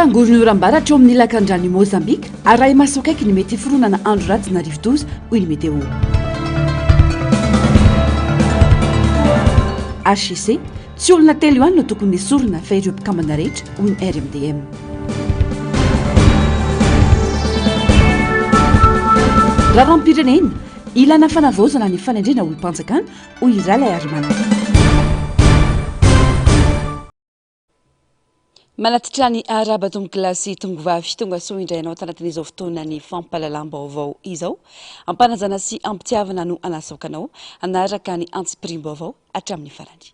Tangorinorambaratra eo amin'ny lakan-drano Mozambique ary raha maso akaiky ny mety fironana andro ratsy na rivo-doza hoy ny météo. HIC tsy olona telo ihany no tokony sorona fa ireo mpikambana rehetra hoy ny RMDM. Raha ranom-pirenena ilana fanavaozana ny fanendrena olo-mpanjakana hoy Ralay Arimanana. Manatitra ny araba tongolasy tongovavy tonga soa indrainao tanatin'izao fotoana ny fampalalam-baovao izao ampanajana sy ampitiavana no anasokanao anaraka ny antsipirim-baovao hatramin'ny farany.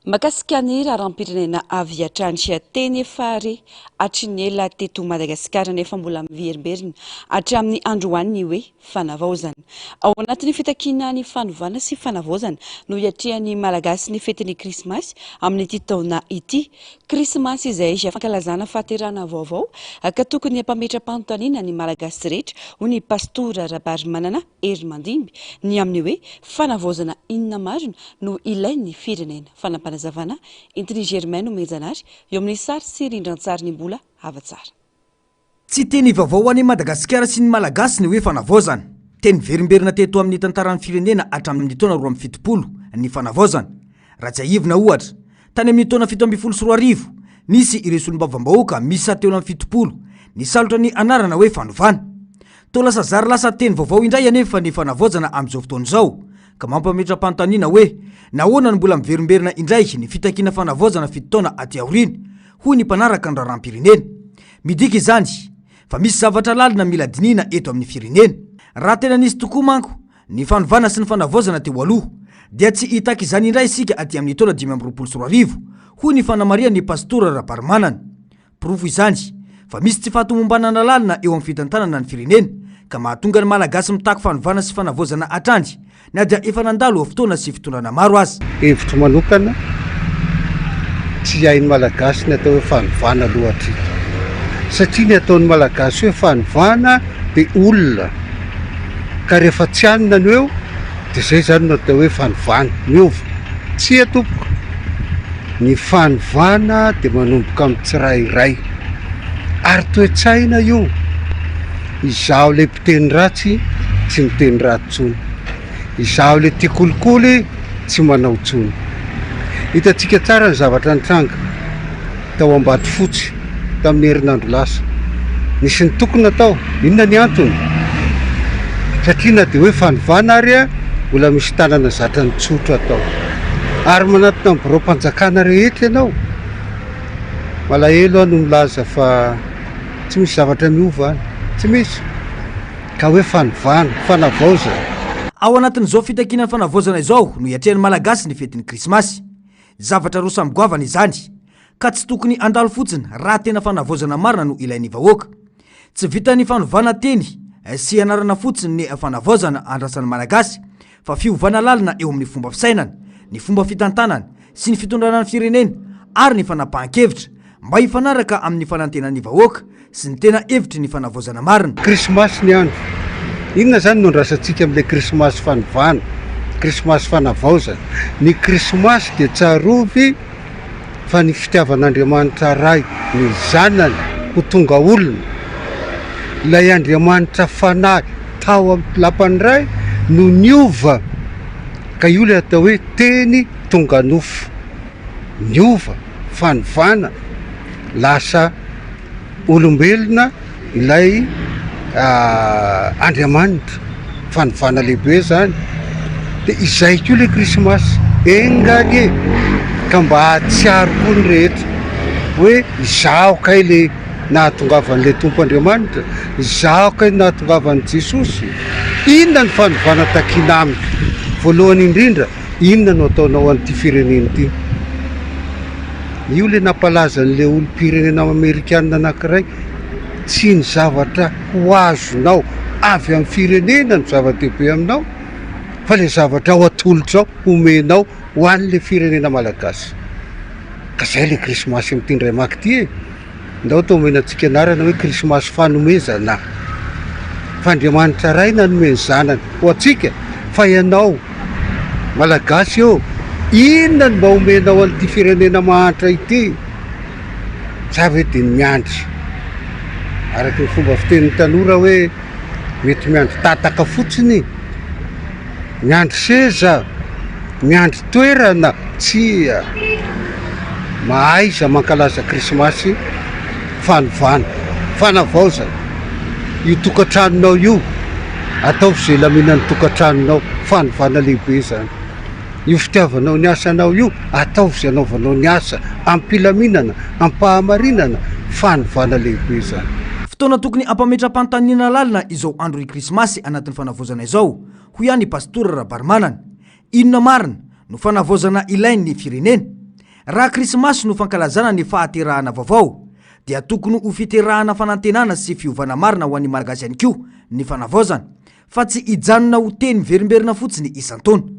Makasika ny raharam-pirenena avy hatrany teny fare atrinela teto Madagasikara nefa mbola miverimberina hatramin'ny androany hoe fanavaozana. Ao anatin'ny fitakiana ny fanovana sy fanavaozana no hiatrihan'ny malagasy ny fetin'ny krismasy amin'ity taona ity. Krismasy izay fankalazana fahaterana vaovao ka tokony hampametra-panontaniana ny malagasy rehetra ho ny pastora Rabarimanana Hery Mandimby ny amin'ny hoe fanavaozana inona marina no ilain'ny firenena. Fanampanazavana Intini Germain Mejanary eo amin'ny sary sy rindran-tsary ny mbola hava-tsara. Tsy teny vaovao any Madagasikara sy ny malagasy ny hoe fanavaozana. Teny verimberina teto amin'ny tantaran'ny firenena hatramin'ny taona 2070 ny fanavaozana. Rajaivina ohatra tany amin'ny taona 1740 nisy ireo solombavam-bahoaka misy teo amin'ny 70 ny salotra ny anarana hoe fanovana. Toa lasa zary lasa teny vaovao indray anefa ny fanavaozana amin'izao fotoana izao ka mampametra-panontaniana hoe nahoana no mbola miverimberina indray ny fitakiana fanavaozana fito taona aty aoriana hoy ny mpanaraka ny raharam-pirenena. Midika izany fa misy zavatra lalina mila dinina eto amin'ny firenena. Raha tena nisy tokoa manko ny fanovana sy ny fanavaozana teo aloha dia tsy hitaka izany indray isika aty amin'ny taona 2024 hoy ny fanamaria ny pastora Rabarimanana. Profo izany fa misy tsy fahatomombanana lalina eo amin'ny fitantanana ny firenena ka mahatonga ny malagasy mitako fanovana sy fanavaozana atrandry na dia efa nandalo fotoana sy fitondrana maro azy. Hevitro manokana tsy hain'ny malagasy ny atao hoe fanovana loatra satria ny ataon'ny malagasy hoe fanovana dia olona ka rehefa tsy hanina ny eo dia izay zany no atao hoe fanovana miova. Tsy atopoko ny fanovana dia manomboka amin'ny tsirairay ary toe-tsaina io. Izaho le mpiteny ratsy tsy miteny ratsy tsony, izaho le tia kolikoly tsy manao tsony. Hitantsika tsara ny zavatra nitranga tao Ambatofotsy tamin'ny herinandro lasa. Nisy ny tokony natao, inona ny antony? Satria na dia hoe fanovana ary mbola misy tanana zatra ny tsotro atao ary manatona amin'ny birao-mpanjakana rehetra ianao. Malahelo no milaza fa tsy misy zavatra miova any, tsy misy ka hoe fanovana, fanavaozana. Ao anatin'izao fitakiana fanavaozana izao no hiatrihan'ny malagasy ny fetin'ny krismasy. Zavatra roa samy goavana izany ka tsy tokony andalo fotsiny raha tena fanavaozana marina no ilain'ny vahoaka. Tsy vitan'ny fanovana teny sy anarana fotsiny ny fanavaozana andrasan'ny malagasy fa fiovana lalina eo amin'ny fomba fisainana, ny fomba fitantanana sy ny fitondrana ny firenena ary ny fanapahan-kevitra mba hifanaraka amin'ny fanantenan'ny vahoaka sy ny tena hevitry ny fanavaozana marina. Krismasy ny andro inona zany no ndrasantsika amin'ilay krismasy fanovana, krismasy fanavaozana. Ny krismasy dia tsarovy fa ny fitiavan'Andriamanitra ray ny zanany ho tonga olona. Ilay Andriamanitra fanahy tao amin'ny lapany ray no niova ka io le atao hoe teny tonga nofo. Niova, fanovana, lasa olombelona ilay Andriamanitra, fanovana lehibe zany. Dia izay koa le krismasy engany ka mba hatsiaro koa ny rehetra hoe izaho kay le nahatongavan'ilay Tompo Andriamanitra, izaho kay nahatongavan'i Jesosy. Inona ny fanovana takiana amiko? Voalohany indrindra, inona no ataonao an'ity firenena ity? Io le nampalaza an'ilay olom-pirenena Amerikanina anankiray, tsy ny zavatra ho azonao avy amin'ny firenena ny zava-dehibe aminao fa le zavatra ho atolotrao omenao ho an'ilay firenena malagasy. Ka izay le krismasy amin'ity ndray maky ity e. Ndao tao omenantsika anarana hoe krismasy fanomezana. Fa Andriamanitra ray nanome ny zanany ho antsika fa ianao malagasy eo, inona ny mba omenao an'ity firenena mahantra ity? za hoe de miandry araky ny fomba fitenin'ny tanora hoe mety miandry tataka fotsiny, miandry seza, miandry toerana, tsia mahaiza mankalaza krismasy fanovana fanavaozana io tokantranonao io, atao zay laminan'ny tokantranonao, fanovana lehibe zany. Io fitiavanao ny asanao io, atao zay anaovanao ny asa ampilaminana, ampahamarinana, fanovana lehibe zany. Fotoana tokony ampametra-panontaniana lalina izao andro krismasy anatin'ny fanavozana izao, ho ihany pastora Rabarmanana. Inona marina no fanavozana ilain'ny firenena? Raha krismasy no fankalazana ny fahaterahana vaovao, dia tokony ho fiterahana fanantenana sy fiovana marina ho an'ny malagasy ihany koa ny fanavozana, fa tsy hijanona ho teny verimberina fotsiny isan-taona.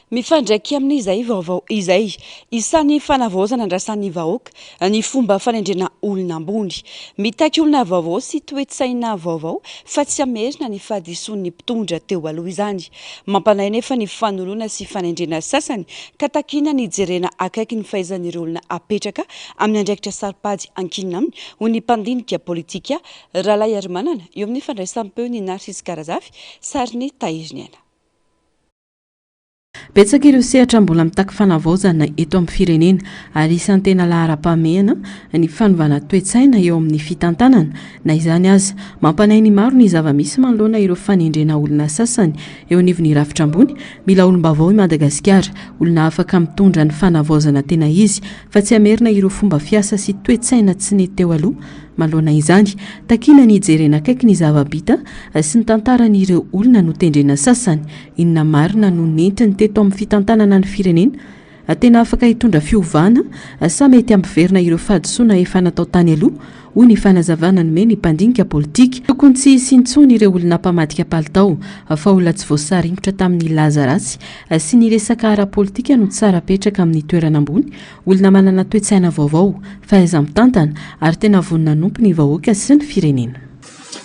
Mifandraiky amin'izay vaovao izay, isan'ny fanavozana andrasan'ny vahoaka ny fomba fanendrena olona ambony. Mitaky olona vaovao sy toe-tsaina vaovao fa tsy amerina ny fahadisoan'ny mpitondra teo aloha izany. Mampanay nefa ny fanoloana sy fanendrena sasany ka takina ny jerena akaiky ny fahaizan'ireo olona apetraka amin'ny andraikitra saripady ankinina aminy ho ny mpandinika politika Ralay Arimanana eo amin'ny fandraisam-peo ny Narcisse Karazafy sary ny Tahiriniana. Betsaka ireo sehatra mbola mitaky fanavaozana eto amin'ny firenena ary isan'ny tena lahara-pahamehana ny fanovana toe-tsaina eo amin'ny fitantanana. Na izany aza, mampanay ny maro ny zava-misy manoloana ireo fanendrena olona sasany eo anivon'ny rafitra ambony. Mila olom-baovao i Madagasikara, olona afaka mitondra ny fanavaozana tena izy fa tsy amerina ireo fomba fiasa sy toe-tsaina tsy nety teo aloha. Manoloana izany, takina ny jerena akaiky ny zava-bita sy ny tantaran'ireo olona no tendrena sasany. Inona marina no nentiny teto amin'ny fitantanana ny firenena? Tena afaka hitondra fiovana sa mety ampiverina ireo fahadisoana efa natao tany aloha, hoy ny fanazavana ny ny mpandinika politika. Tokony tsy sintsony ireo olona mpamadika palitao fa olona tsy voasaringotra tamin'ny laza ratsy sy ny resaka ara-politika no tsara petraka amin'ny toerana ambony, olona manana toe-tsaina vaovao, fahaiza-mitantana ary tena vonina nompo ny vahoaka sy ny firenena.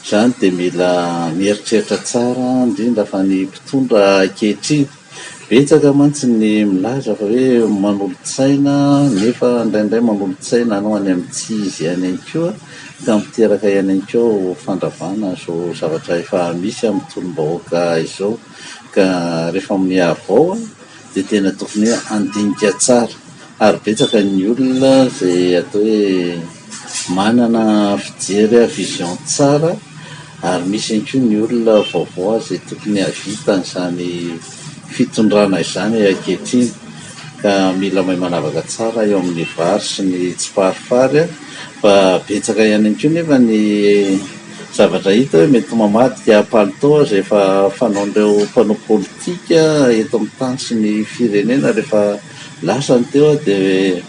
Zany dia mila mieritreritra tsara indrindra fa ny mpitondra ankehitriny. Betsaka mantsy ny milaza fa hoe manolo-tsaina nefa indraindray manolo-tsaina anao any amin'ny tsy izy ihany ihany koa ka miteraka ihany ihany koa fandravana zao zavatra efa misy amin'ny tolom-bahoaka izao. Ka rehefa miavao dia tena tokony hoe andinika tsara ary betsaka ny olona zay atao hoe manana fijery vision tsara ary misy ihany koa ny olona vaovao zay tokony havitany izany fitondrana izany ankehitriny. Ka mila mahay manavaka tsara eo amin'ny vary sy ny tsy farifary fa betsaka ihany koa nefa ny zavatra hita hoe mety mamadika palitao zay efa fanaon'ireo mpanao politika eto amin'ny tany sy ny firenena rehefa lasany teo dia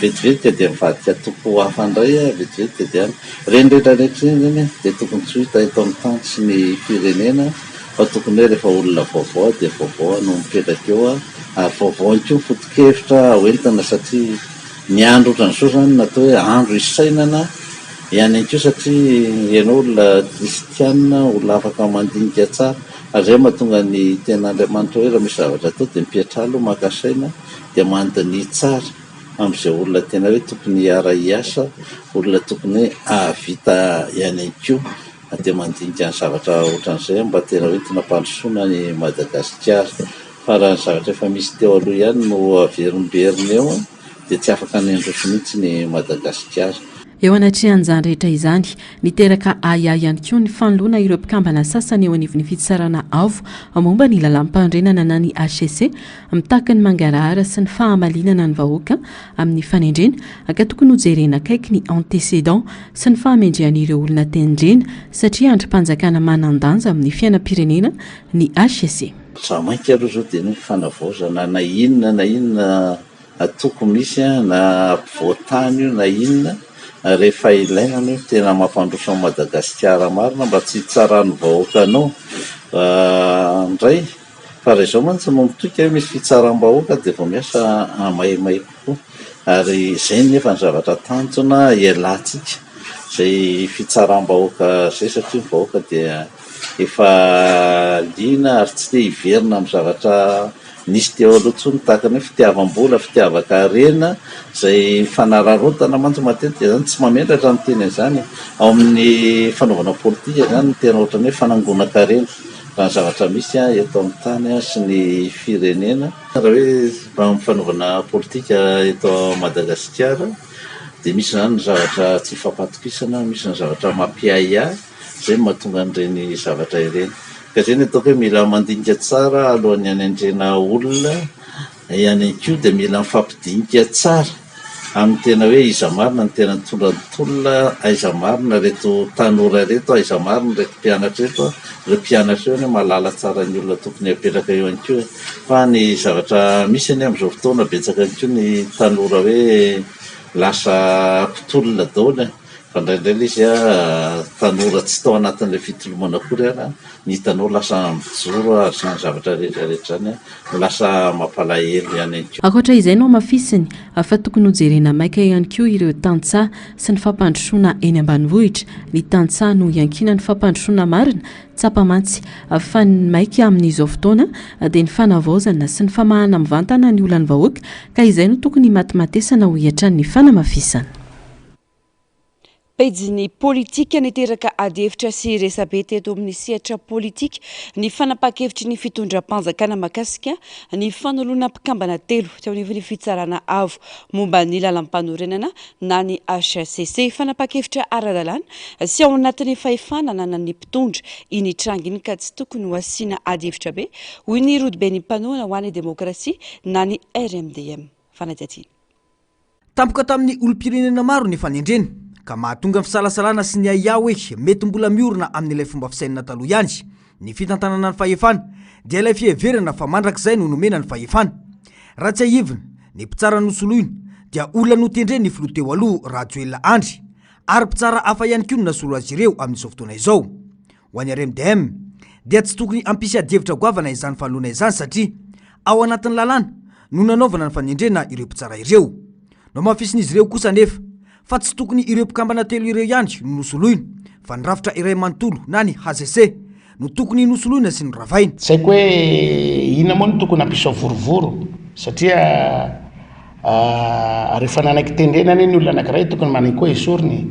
vetivetika dia mivadika tompo hafa indray vetivetika dia reny rehetrarehetra reny zany dia tokony tsy hita eto amin'ny tany sy ny firenena fa tokony hoe rehefa olona vaovao dia vaovao no mipetraka eo ary vaovao koa foto-kevitra hoentina satria ny andro ohatran'izao zany natao hoe andro isainana ihany koa satria ianao olona kristianina, olona afaka mandinika tsara ary zay mahatonga ny ten'Andriamanitra hoe raha misy zavatra atao dia mipetra aloha maka saina dia mandiny tsara amin'izay olona tena hoe tokony hiara-hiasa, olona tokony hoe ahavita ihany koa dia mandinika ny zavatra ohatran'izay mba tena hoentina mpandrosoana ny Madagasikara. Fa raha ny zavatra efa misy teo aloha ihany no averimberina eo dia tsy afaka nendroso mihitsy ny Madagasikara. Eo anatrehan'izany rehetra izany, niteraka ahiahy ihany koa ny fanoloana ireo mpikambana sasany eo anivon'ny fitsarana avo momba ny lalam-pandrenana na ny HCC mitaky ny mangarahara sy ny fahamalinana ny vahoaka amin'ny fanendrena ka tokony hojerena akaiky ny antécédent sy ny fahamendrehan'ireo olona tendrena satria andrim-panjakana manan-danja amin'ny fiainam-pirenena ny HCC. Raha mainka aloha zao dia ny fanavaozana na inona atoko misy na voatany io na inona rehefa ilaina no tena mampandroso amin'ny Madagasikara marina mba tsy tsarany vahoaka anao ndray fa raha izao mantsy no mitoika hoe misy fitsaram-bahoaka dia vao miasa maimay kokoa ary izay nefa ny zavatra tanjona ialatsika zay fitsaram-bahoaka zay satria ny vahoaka dia efa liana ary tsy dia hiverina amin'ny zavatra nisy teo aloha tsony tahakany hoe fitiavam-bola fitiava-karena zay fanararotana mantsy matetika zany tsy mametratra ny teny zany ao amin'ny fanaovana politika zany ny tena ohatrany hoe fanangona-karena raha ny zavatra misy eto amin'ny tany sy ny firenena raha hoe amin'ny fanaovana politika eto Madagasikara dia misy zany ny zavatra tsy fampatokisana, misy ny zavatra mampiaya zay mahatonga an'ireny zavatra ireny. Ka zay ny ataoko hoe mila mandinika tsara alohan'ny hanendrena olona ihany koa dia mila mifampidinika tsara amin'ny tena hoe iza marina ny tena mitondra ny tolona, aiza marina reto tanora reto, aiza marina reto mpianatra reto, ireo mpianatra eo hoe mahalala tsara ny olona tokony apetraka eo ihany koa. Fa ny zavatra misy any amin'izao fotoana betsaka ihany koa ny tanora hoe lasa mpitolona daholo fa indraindray ilay izy tanora tsy tao anatin'ilay fitolomana akory ary ny hitanao lasa mijoro ary sy ny zavatra rehetrarehetra zany lasa mampalahelo ihany koa. Ankoatra izay no mafisiny fa tokony hojerena maika ihany koa ireo tantsaha sy ny fampandrosoana eny ambanivohitra. Ny tantsaha no iankina ny fampandrosoana marina tsapamantsy fa ny maika amin'izao fotoana dia ny fanavaozana sy ny famahana mivantana ny olan'ny vahoaka ka izay no tokony matimatesana ho hiatran'ny fanamafisana. Pejiny politika niteraka adihevitra sy resabe teto amin'ny sehatra politika ny fanapakevitry ny fitondram-panjakana mahakasika ny fanoloana mpikambana telo teo anivon'ny fitsarana avo momba ny lalam-panorenana na ny HCC fanapakevitra ara-dalàna sy ao anatin'ny fahefanana na ny mpitondra iny tranginy ka tsy tokony ho asiana adihevitra be hoy ny rodibe ny mpanoana ho an'ny demokrasia na ny RMDM. Fanadihadiana. Tampoka tamin'ny olom-pirenena maro ny fanendreny ka mahatonga ny fisalasalana sy ny aiah hoe mety mbola miorina amin'ilay fomba fisainana taloha ihany ny fitantanana ny fahefana dia ilay fiheverana fa mandrakizay no nomena ny fahefana. Raha tsy ahivina ny mpitsara nosoloina dia olona notendre ny filoha teo aloha Rajoelina Andry ary mpitsara hafa ihany koa no nasolo azy ireo amin'izao fotoana izao. Ho an'ny RMDM dia tsy tokony ampisy adihevitra goavana izany fanoloana izany satria ao anatin'ny lalàna no nanaovana ny fanendrena ireo mpitsara ireo. No mafisin'izy ireo kosa nefa fa tsy tokony ireo mpikambana telo ireo ihany no nosoloina fa ny rafitra iray manontolo na ny HCC no tokony nosoloina sy noravaina. Tsy haiko hoe ina moa no tokony ampiso vorovoro satria rehefa nanaiky tendrenany ny olona anankiray tokony manaiky koa esoriny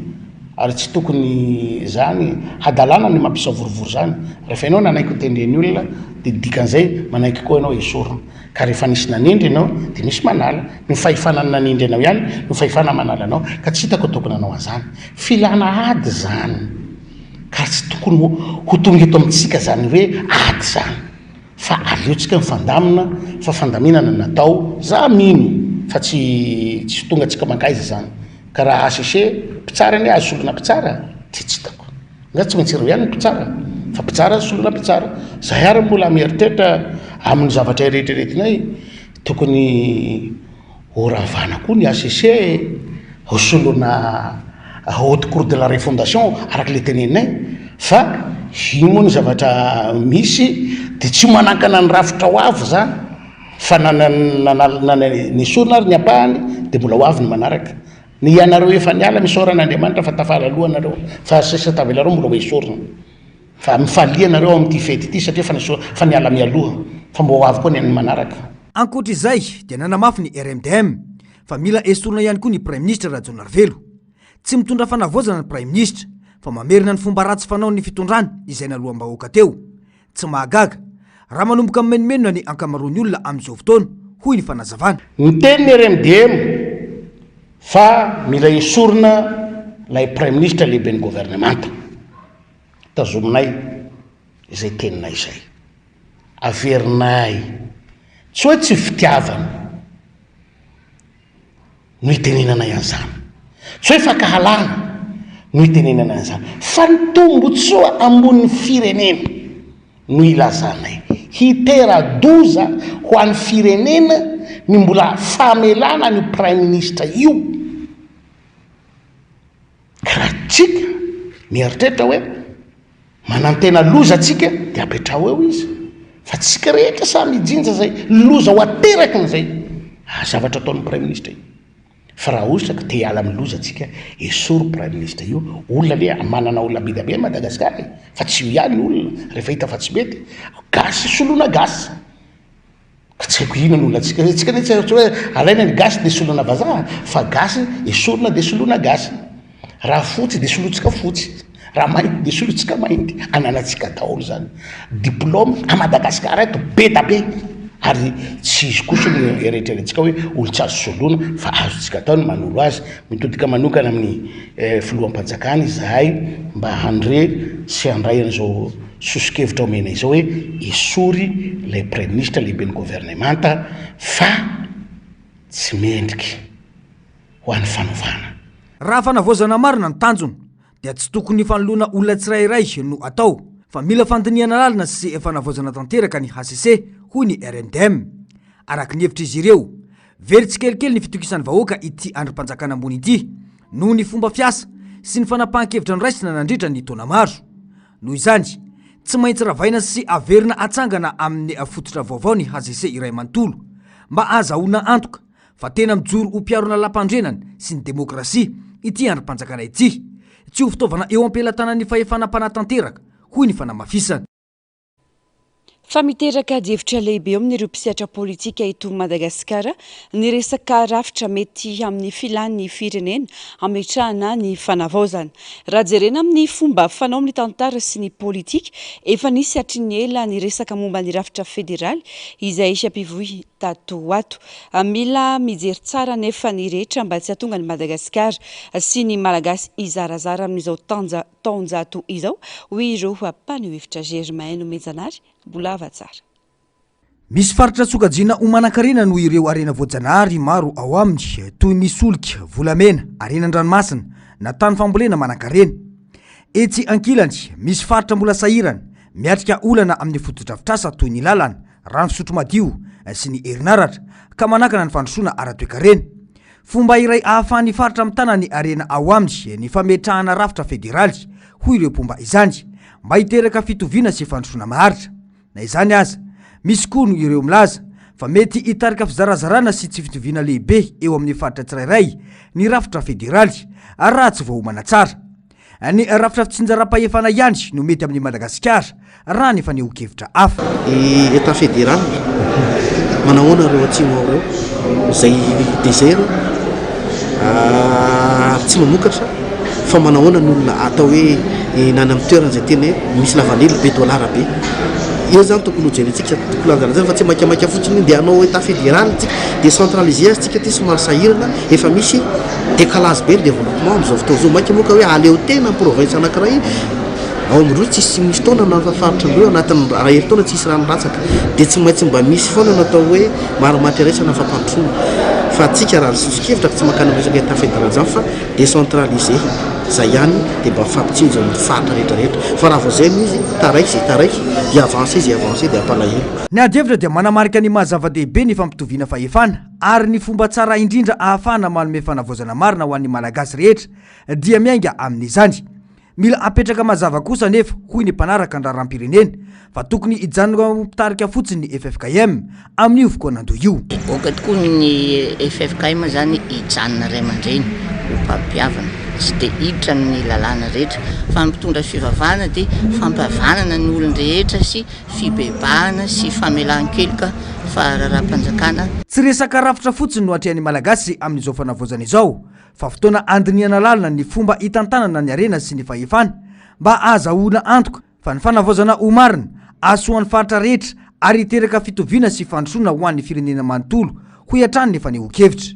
ary tsy tokony zany hadalana ny mampiso vorovoro zany. Rehefa ianao nanaiky tendreny olona dia dikan'izay manaiky koa ianao esorina. Ka rehefa nisy nanindry ianao dia misy manala ny fahefanana nanindry anao ihany no fahefana manala anao ka tsy hitako tokony anao an'izany. Filana ady zany ka tsy tokony ho tonga eto amintsika zany hoe ady zany fa aleotsika mifandamina fa fandaminana natao za mino fa tsy tonga antsika mankaiza zany. Ka raha HCC mpitsara ny azo solona mpitsara dia tsy hitako nga tsy maintsy ireo ihany ny mpitsara fa mpitsara solona mpitsara. Zahay ary mbola mieritreritra amin'ny zavatra rehetrarehetinay tokony horavana koa ny HCC hosolona haute cour de la refondation arak'ilay teneninay fa iny moa ny zavatra misy dia tsy manakana ny rafitra ho avy zany fa ny sorona ary ny ampahany dia mbola ho avy ny manaraka. Ny ianareo efa niala misoran'Andriamanitra fa tafala alohanareo fa sisa tavelareo mbola ho esorina fa mifalianareo amin'ity fety ity satria fa niala mialoha fa mbo ho avy koa ny an'ny manaraka. Ankoatra izay dia nanamafy ny RMDM fa mila esorina ihany koa ny Prime Ministre Rajoelina. Tsy mitondra fanavaozana ny Prime Ministre fa mamerina ny fomba ratsy fanao ny fitondrana izay naloham-bahoaka teo. Tsy mahagaga raha manomboka mimenomenona ny ankamaroan'ny olona amin'izao fotoana hoy ny fanazavana. Ny tenin'ny RMDM fa mila esorina lay Prime Ministre lehibe ny gouvernemanta. Tazominay izay teninay izay averinay tsy hoe tsy fitiavana no hitenenanay an'izany, tsy hoe fankahalana no hitenenanay an'izany fa ny tombotsoa ambonin'ny firenena no ilazanay hitera-doza ho an'ny firenena ny mbola famelana ny Prime Ministre io. Raha tsika mieritreritra hoe manantena loza tsika dia apetrao eo izy fa tsika rehetra samy ijinja zay loza ho ateraky n'izay zavatra ataon'ny Prime Ministre io. Fa raha ohatra ka te hiala amin'ny loza tsika esory Prime Ministre io olona le manana olona be dia be Madagasikara fa tsy io ihany olona rehefa hita fa tsy mety gasy soloina gasy tsy haiko ino nolatsika tsika ne tsy hoe alaina ny gasy de solona vazaha fa gasy esorona de soloana gasy raha fotsy de solotsika fotsy raha mainty de solotsika mainty ananatsika daholo zany diplôme a Madagasikara eto be da be ary tsy izy kosa ny eritreretintsika hoe olo tsy azo soloana fa azotsika atao ny manolo azy mitodika manokana amin'ny filoham-panjakana izahay mba handre sy handray an'izao sosikevitra omena izao hoe esory le premier ministre lehibe ny gouvernemanta fa tsy mendriky ho an'ny fanovana. Raha fanavozana marina ny tanjony dia tsy tokony fanoloana olona tsirairay no atao fa mila fandiniana lalina sy fanavozana tanteraka ny HCC hoy ny RNDM. Araka ny hevitra izy ireo, very tsikelikely ny fitokisan'ny vahoaka ity androm-panjakana ambony ity noho ny fomba fiasa sy ny fanapahan-kevitra ny raisina nandritra ny taona maro. Noho izany, tsy maintsy ravaina sy averina atsangana amin'ny fototra vaovao ny HCC iray manontolo mba azahoana antoka fa tena mijoro ho mpiarona lampandrenany sy ny demokrasia ity androm-panjakana ity, tsy ho fitaovana eo ampelantanan'ny fahefanam-panatanteraka hoy ny fanamafisana. Fa miteraka hevitra lehibe eo amin'ireo mpisehatra politika eto Madagasikara ny resaka rafitra mety amin'ny filan'ny firenena ametrahana ny fanavaozana. Raha jerena amin'ny fomba fanao amin'ny tantara sy ny politika, efa nisy hatrin'ny ela ny resaka momba ny rafitra federaly izay isam-pivohy tato ato. Mila mijery tsara nefa ny rehetra mba tsy hahatonga ny Madagasikara sy ny malagasy izarazara amin'izao taonjato izao, hoy ireo mpaneho hevitra Germain Mejanary. Misy faritra sokajiana homanan-karena noho ireo arena voajanahary maro ao aminy toy ny solika, volamena, arenan-dranomasina na tany fambolena manan-karena. Etsy ankilany misy faritra mbola sahirana miatrika olana amin'ny fotodrafitrasa toy ny lalana, rano fisotro madio sy ny herinaratra ka manakana ny fandrosoana ara-toe-karena. Fomba iray ahafahan'ny faritra mitana ny arena ao aminy ny fametrahana rafitra federaly hoy ireo pomba izany mba hiteraka fitoviana sy fandrosoana maharitra. Na izany aza, misy koa no ireo milaza fa mety hitarika fizarazarana sy tsy fitoviana lehibe eo amin'ny faritra tsirairay ny rafitra federaly raha tsy voahomana tsara. Ny rafitra fitsinjaram-pahefana ihany no mety amin'ny Madagasikara raha ny faneho-kevitra hafa. Etat fédéral manahoana reo atsimo reo zay désert tsy mamokatra fa manahoana ny olona atao hoe nany amin'ny toerana zay tena misy lavanely be dolara be. Io zany tokony ho jerentsika tokony anjalazana fa tsy maikamaika fotsiny dia anao état fédéral tsika décentralisé azy tsika ty somary sahirana efa misy décalage be ny développement amin'izao fotoana zao. Maika moka hoe aleo tena province anankiray ao amin'ireo tsisy misy taona nafaritra andreo anatin'ny raha herintaona tsisy ranoratsaka dia tsy maintsy mba misy foana natao hoe marimaterasana fampandrosoana fa atsika raha sosikevitra tsy makana resaka état fédéral zany fa décentralisé zay ihany dia mba fampitsinjo amin'ny faritra rehetrarehetra fa raha vao zay izy taraiky dia avancé dia ampalahelo. Ny adevitra dia manamarika ny mahazava-dehibe ny fampitoviana fahefana ary ny fomba tsara indrindra ahafahana manome fanavaozana marina ho an'ny malagasy rehetra dia miainga amin'izany. Mila apetraka mazava kosa nefa hoy ny mpanaraka ny raharam-pirenena fa tokony hijanona mitarika fotsiny ny FFKM amin'io fokoanando io. Oka tokoa ny FFKM zany hijanona ray aman-dreny ho mpampiavana tsy dia hiditra amin'ny lalàna rehetra fa mitondra fivavahana dia fampavanana ny olon-rehetra sy fibebahana sy famelan-keloka fa raharam-panjakana. Tsy resaka rafitra fotsiny no atrehan'ny malagasy amin'izao fanavaozana izao fa fotoana andiniana lalina ny fomba hitantanana ny arena sy ny fahefana mba azahoana antoka fa ny fanavaozana ho marina asoan'ny faritra rehetra ary hiteraka fitoviana sy fandrosoana ho an'ny firenena manontolo ho hiatrany ny faneho-kevitra.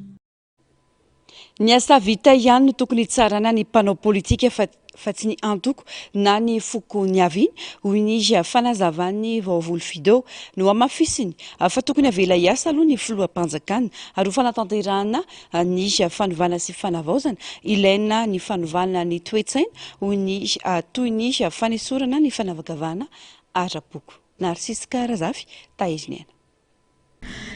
Ny asa vita ihany no tokony tsarana ny mpanao politika fa tsy ny antoko na ny foko ny aviny hoy ny fanazavany vaovolo Fido no amafisiny fa tokony avela hiasa aloha ny filoham-panjakana ary ho fanatanterahana ny fanovana sy fanavaozana ilaina ny fanovana ny toe-tsaina hoy ny toy ny fanesorana ny fanavakavahana ara-poko. Narsisy Karazafy, Taiziniana.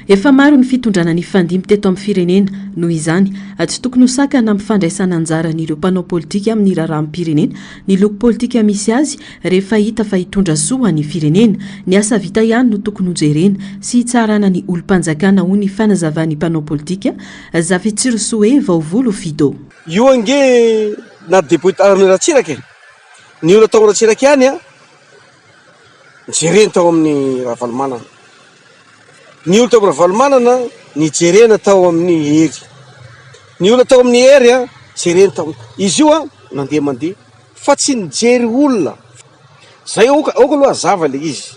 Efa maro ny fitondrana ny fandimy teto amin'ny firenena noho izany tsy tokony ho sakana amin'ny fandraisana anjara n'ireo mpanao politika amin'ny raharaham-pirenena ny loko politika misy azy rehefa hita fa hitondra soa ny firenena ny asa vita ihany no tokony hojerena sy hitsarana ny olom-panjakana ho ny fanazavany mpanao politika Zafitsirosoe Vaovolo Fido. Io ange na deputat Ratsiraka ny olona tao Ratsiraka ihany jereny tao amin'ny Ravalomanana ny olo tao am'ravalomanana ny jerena tao amin'ny hery, ny olona tao amin'ny hery a jerena tao izy io a nandeha mandeha fa tsy nijery olona zay aoka aloha azava le izy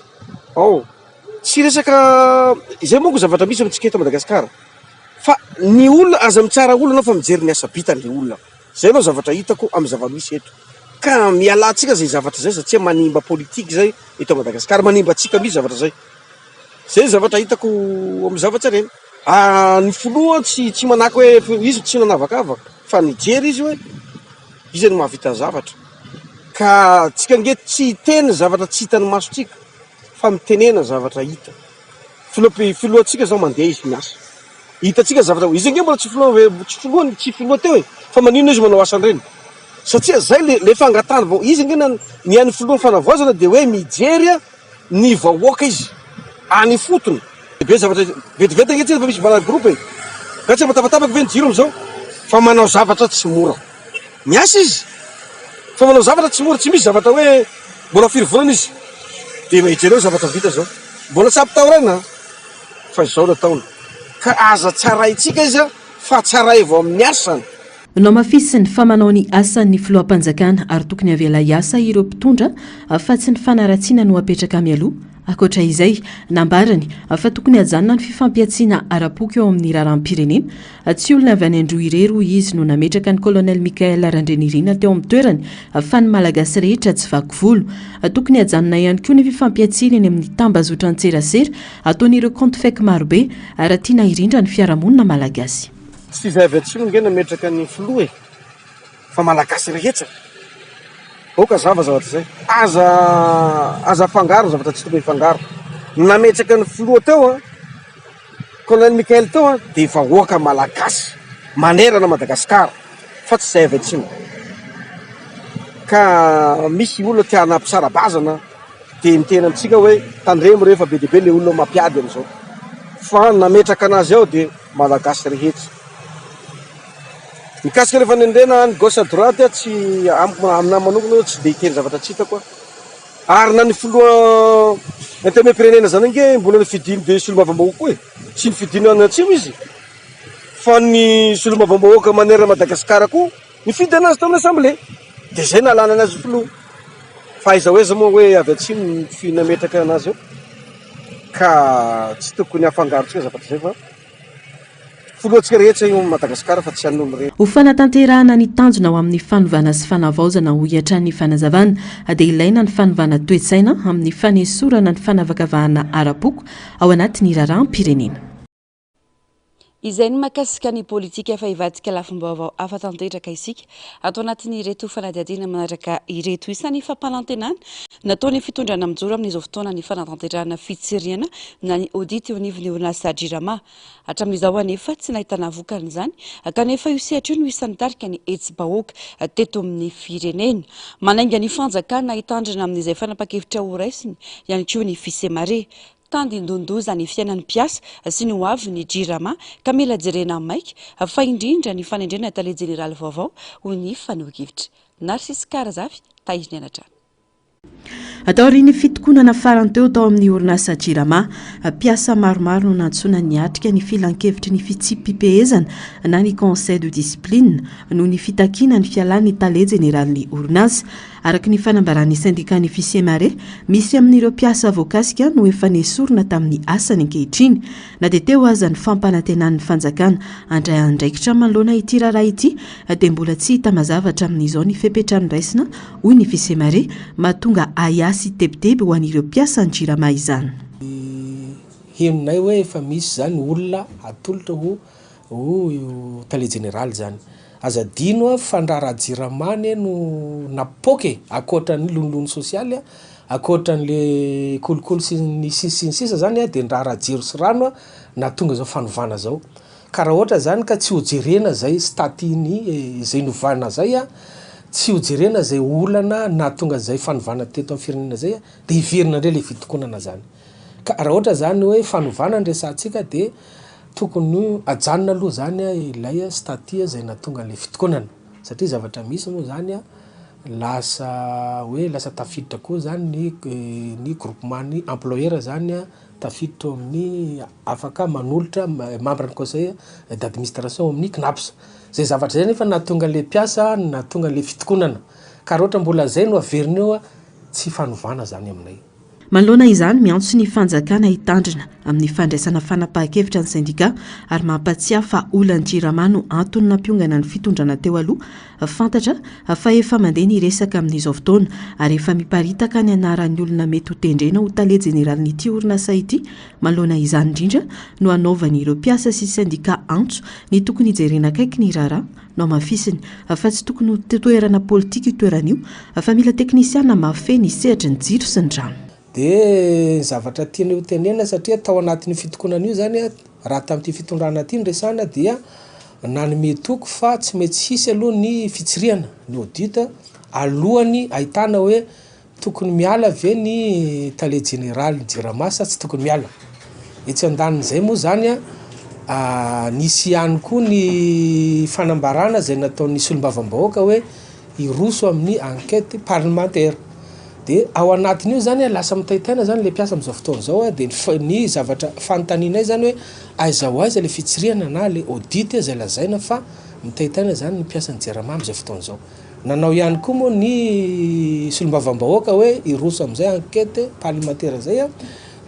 tsy resaka izay monko zavatra misy amintsika eto Madagasikara fa ny olona aza mitsara olona fa mijery ny asa bitany le olona zay aloha zavatra hitako amin'ny zava-misy eto ka mialantsika zay zavatra zay satria manimba politika zay eto Madagasikara manimba atsika misy zavatra zay zavatra hitako amin'ny zavatra reny ny foloa tsy manaky hoe izy tsy nanavakavaka fa nijery izy hoe izy no mahavita zavatra ka tsika ngety tsy teny zavatra tsy hitany masotsika fa mitenena zavatra hita filohantsika zao mandeha izy miasa hitatsika zavatra izy nge mbola tsy filoha teo e fa manino izy manao asany reny satria zay le fangatana vao izy nge ny an'ny filohan'ny fanavoazana de hoe mijery ny vahoaka izy any fotony be zavatra vetivety nge tsy fa misy bala groupe ka tsy matapatapaky ve nijiro am'zao fa manao zavatra tsy mora miasa izy fa manao zavatra tsy mora tsy misy zavatra hoe mbola firy volana izy de mijery eo zavatra vita zao mbola tsy ampy tao rena fa izao nataony ka aza tsaraitsika izy fa tsaray vao amin'ny asany no mafisy ny famanao ny asan'ny filohampanjakana ary tokony avela iasa ireo mpitondra fa tsy ny fanaratsiana no apetraka mialoha akoatra izay nambarany fa tokony hajanona ny fifampiatsiana arapoka eo amin'ny raharam-pirenena tsy olona avy any andro irero izy no nametraka ny kolonel Mikael Randrenirina teo amin'ny toerany fa ny malagasy rehetra tsy vaky volo tokony hajanona ihany koa ny fifampiatsiana eny amin'ny tambazotra an-tserasera ataon'ireo compte fake marobe raha tiana irindra ny fiarahamonina malagasy tsy vavy atsimo nge nametraka ny filoha fa malagasy rehetra oka zavatra zay aza fangaro zavatra tsy tokony fangaro nametraka ny filoha teo kolonel Mikael teo de vahoaka malagasy manerana Madagasikara fa tsy zay avy atsimo ka misy olona tia hanapisara-bazana de mitena amitsika hoe tandremo rehefa be deabe le olona mampiady am'izao fa nametraka anazy ao de malagasy rehetra mikasika rehefa nendrena ny gauche à droite tsy amina manokana tsy de hiteny zavatra tsy hitako ary na ny filoha intermé-pirenena zany nge mbola ny fidiny de solomavambahoaka koa tsy ny fidiny any atsimo izy fa ny solomavambahoaka manera Madagasikara koa nifidy anazy tamin'ny assemblée de zay nalana anazy filoha fa iza hoe za moa hoe avy atsimo ny finametraka anazy eo ka tsy tokony hafangarotsika zavatra zay fa filohantsika rehetra io Madagasikara fa tsy an'olo rehetra ho fanatanterahana ny tanjona ao amin'ny fanovana sy fanavaozana ho iatran'ny fanazavana dia ilaina ny fanovana toe-tsaina amin'ny fanesorana ny fanavakavahana ara-poko ao anatin'ny raharam-pirenena izay ny makasika ny politika fa ivadika lafim-baovao afa-tanteraka isika atao anatin'ireto fanadihadiana manaraka ireto isan'ny fampanantenana nataony fitondrana mijoro amin'izao fotoana ny fanatanterahana fitsiriana na ny audit eo anivon'ny orinasa JIRAMA hatramin'izao anefa tsy nahitana vokan'izany kanefa io sehatra io no isan'ny tarika ny hetsi-bahoaka teto amin'ny firenena manainga ny fanjakana hitandrina amin'izay fanapa-kevitra ho raisiny ihany koa ny fisemare tandy ndondoza ny fiainan'ny mpiasa sy ny hoavy ny JIRAMA ka mila jerena maika fa indrindra ny fanendrena tale jeneraly vaovao ho ny fanohikevitra Narcisse Karazafy tahiriny anatrano atao ry ny fitokonana farany teo tao amin'ny orinasa JIRAMA mpiasa maromaro no nantsona ny atrika ny filan-kevitry ny fitsipipehezana na ny conseil de discipline no ny fitakina ny fialan'ny tale jeneraly orinasa araka ny fanambaran'ny syndicat ny fisemare misy amin'ireo mpiasa voakasika no efa nesorina tamin'ny asany ankehitriny na dia teo aza ny fampanantenan'ny fanjakana andray andraikitra manoloana ity raharaha ity dia mbola tsy hita mazavatra amin'izao ny fepetra niraisina hoy ny fisemare mahatonga ayasy tebiteby ho an'ireo mpiasa ny JIRAMA izany heminay hoe efa misy zany olona atolotra ho tale jeneraly zany azadino fandrara JIRAMA no napoke akoatra ny lonilony sosialy akoatra n'le kolokolo sy ny sisa zany dia ndrara jiro sy rano na tonga zao fanovana zao karaha ohatra zany ka tsy hojerena zay statiny zay novana zay tsy hojerena zay olana na tonga zay fanovana teto amin'ny firenena zay dia iverina ndray le fitokonana zany ka raha ohatra zany hoe fanovana nresantsika dia tokony ajanona aloha zany ilay statia zay natonga le fitokonana satria zavatra misy moa zany lasa hoe lasa tafiditra koa zany ny groupement ny employeur zany a tafiditra amin'ny afaka manolotra membre ny conseil d'administration amin'ny CNAPS zay zavatra zay nefa natonga le mpiasa natonga le fitokonana ka raha ohatra mbola zay no averiny eo a tsy fanovana zany aminay. Manoloana izany miantso ny fanjakana hitandrina amin'ny fandraisana fanapahan-kevitra ny syndika ary mampatsiahy fa olan-jirama no antony nampiongana ny fitondrana teo aloha fantatra fa efa mandeha ny resaka amin'izao fotoana ary efa miparitaka ny anaran'ny olona mety ho tendrena ho tale jeneralin'ity orinasa ity. Manoloana izany indrindra no anaovan'ireo mpiasa sy syndika antso ny tokony hijerena akaiky ny raharaha no amafisiny fa tsy tokony ho toerana politika io toeran'io fa mila teknisiana mafy ny sehatra ny jiro sy ny rano. De zavatra tiany ho tenena satria tao anatin'ny fitokonana io zany raha tamin'ity fitondrana ity ny resana dia nanome toko fa tsy mety hisy aloha ny fitsiriana ny audit alohany ahitana hoe tokony miala ve ny tale général ny jiramasa tsy tokony miala. Etsy andanin'izay moa zany nisy ihany koa ny fanambarana zay nataon'ny solombavam-bahoaka hoe iroso amin'ny enquête parlementaire. De ao anatin'io zany lasa mitaitaina zany le mpiasa amin'izao fotoana zao de ny zavatra fanotaninay zany hoe aiza ho aiza le fitsiriana na le audit zay lazaina fa mitaitaina zany ny mpiasa ny jerama amin'izao fotoana zao. Nanao ihany koa moa ny solombavam-bahoaka hoe iroso amin'izay enquête parlementaire zay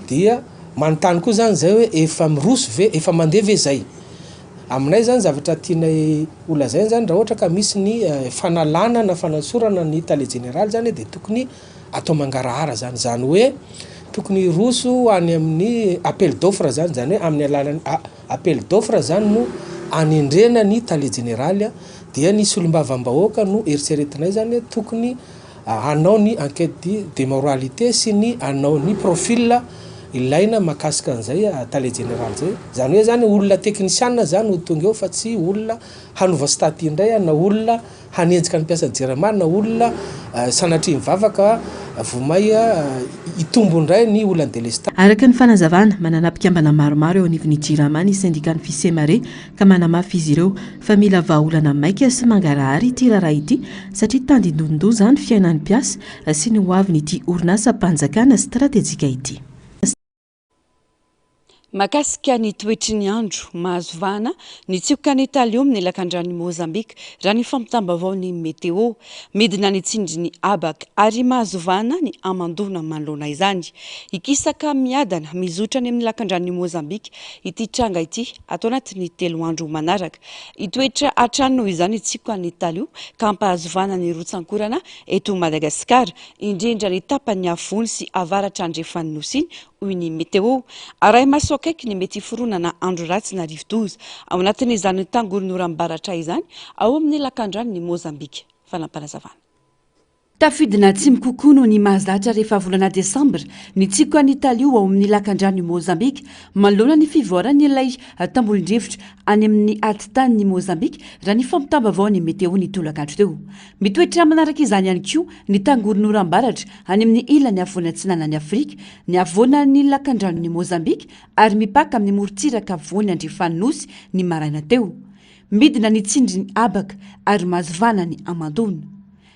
dia manontany koa zany zay hoe efa miroso ve efa mandeha ve zay. Aminay zany zavatra tianay olazainy zany raha ohatra ka misy ny fanalana na fanansorana ny tale général zany de tokony atao mangarahara zany hoe tokony roso any amin'ny appel d'offre zany hoe amin'ny alalany appel d'offre zany no anendrena ny tale général dia ny solombavam-bahoaka no eritseretinay zany tokony anao ny enquête de moralité sy ny anao ny profil ilaina makasika an'izay tale général zay zany hoe zany olona teknisiana zany ho tonga eo fa tsy olona hanova staty indray na olona hanenjika ny mpiasa jerama na olona sanatria mivavaka vomay itombo indray ny olona delesta. Araka ny fanazavana manana mpikambana maromaro eo anivon'ny jirama ny syndicat ny fisemare ka manamafy izy ireo fa mila vahaolana maika sy mangarahary ity raharaha ity satria tandindondoha zany fiainan'ny mpiasa sy ny hoaviny ity orinasa mpanjakana stratejika ity. Makasika ny toetry ny andro mahazo vahana ny tsioka ny Italia amin'ny lakan-drano Mozambika raha ny fampitambavao ny meteo midina ny tsindry ny abaka ary mahazo vahana ny amandona manoloana izany ikisaka miadana mizotra ny amin'ny lakan-drano Mozambika ity tranga ity atao anatin'ny 3 andro manaraka itoetra atrano izany tsioka ny Italia ka mpahazo vahana ny rotsankorana eto Madagasikara indrindra ny tapany avony sy avaratra andrefan'ny nosiny hoy ny meteo aray maso akaiky ny mety foronana andro ratsy na rivodoza ao anatin'izany tangoron'oram-baratra izany ao amin'ny lakan-drano ny Mozambika. Fanampanazavana. Tafidina tsy mikokoa no ny mahazatra rehefa volana Desambra ny tsioka ny Italia ao amin'ny lakan-drano ny Mozambika manoloana ny fivoarany ilay tambolon-drevitra any amin'ny atitany ny Mozambika raha ny fampitambavao ny meteo ny tolakandro teo. Mitoetra manaraka izany ihany koa ny tangoron'oram-baratra any amin'ny ilany avoana atsinanan'ny Afrika ny avoana ny lakan-drano ny Mozambika ary mipaka amin'ny morontsiraka avoany andrefan'ny nosy ny maraina teo. Midina ny tsindry ny abaka ary mahazo vahana ny amandona.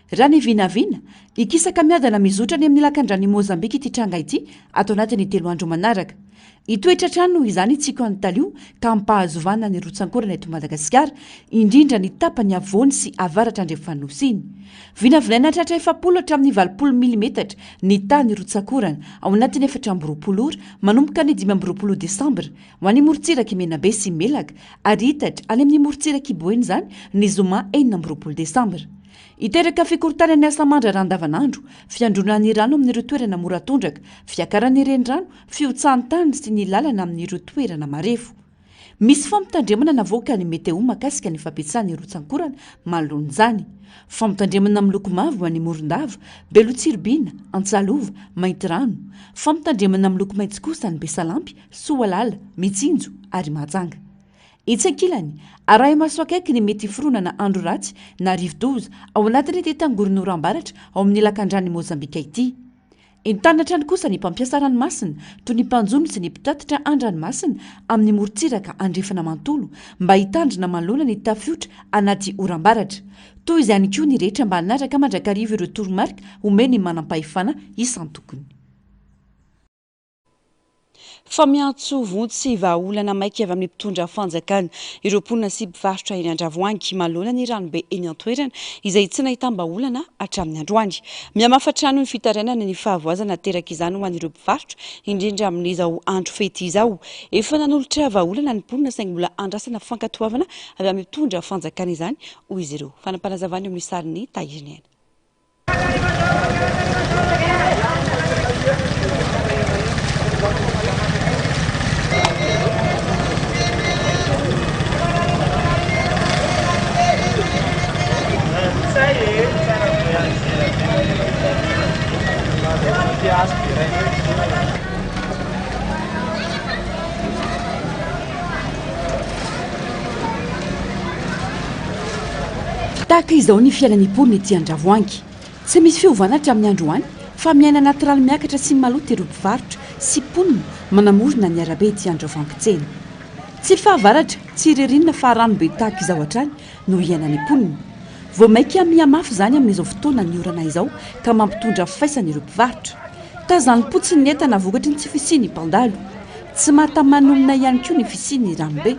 Raha ny vinavina ikisaka miadana mizotra ny amin'ny lakan-drano ny Mozambika ity tranga ity atao anatin'ny 3 andro manaraka. Itoetra trano izany tsika ny Italia ka mpahazo vahana ny rotsankorana eto Madagasikara indrindra ny tapany avony sy avaratra andrefan'ny nosiny. Vinavinaina hatratra 700 hatramin'ny 20 mm ny tany rotsankorana ao anatin'ny 420 ora manomboka ny 12 Desambra ho an'ny morontsiraka Menabe sy Melaka ary hitatra any amin'ny morontsiraka Iboeny zany ny zoma 14 Desambra. Iteraka fikorotana ny asa mandra randavanandro, fiandronan'ny rano amin'ireo toerana mora tondraka, fiakaran'ny renirano, fiotsahan'ny tany sy ny lalana amin'ireo toerana marefo. Misy fampitandremana navoaka ny meteo makasika ny fampiasan'ny rotsankorana manoloana izany. Fampitandremana amin'ny loko mavo any Morondava, Belotsiribina, Antsalova, Maintirano. Fampitandremana amin'ny loko maitso kosa ny Besalampy, Soalala, Mitsinjo ary Mahajanga. Itsy ankilany, arahy maso akaiky ny mety foronana andro ratsy na rivodoza ao anatin'ny tangoron'oram-baratra ao amin'ny lakan-drano Mozambika ity. Entanatra ny kosa ny mpampiasa ranomasina toy ny mpanjono sy ny mpitatitra an-dranomasina amin'ny morontsiraka andrefana mantolo mba hitandrina manoloana ny tafiotra anaty oram-baratra. Toy izay ihany koa ny rehetra mba hanatraka mandrakariva ireo toromarika omeny manam-pahefana isan-tokony. Fa miantso vonto sy vahaolana maika avy amin'ny mpitondra fanjakana ireo mponina sy mpivarotra eny Andravoahangy manoloana ny ranobe eny an-toerana izay tsy nahita mbaolana hatramin'ny androany. Miamafatrano ny fitarainana ny fahavoazana teraka izany ho an'ireo mpivarotra indrindra amin'izao andro fety izao. Efa nanolotra vahaolana ny mponina saingy mbola andrasana fankatoavana avy amin'ny mpitondra fanjakana izany hoy izy ireo. Fanampanazavana amin'ny sariny Tahiriny. Tahaka izao ny fiainan'ny mponina ety Andravoahangy. Tsy misy fiovana hatramin'ny androany fa miaina anaty rano miakatra sy maloto ireo mpivarotra sy mponina manamorona ny arabe ety Andravoahangy-tsena. Tsy fahavaratra, tsy ririnina fa ranobe tahaka izao hatrany no iainan'ny mponina. Vao maika mihamafy izany amin'izao fotoana ny orana izao ka mampitondra faisana ireo mpivarotra. Tazany potsiny ny entana vokatry ny tsy fisiany mpandalo. Tsy mahatamanolona ihany koa ny fisiany ranobe.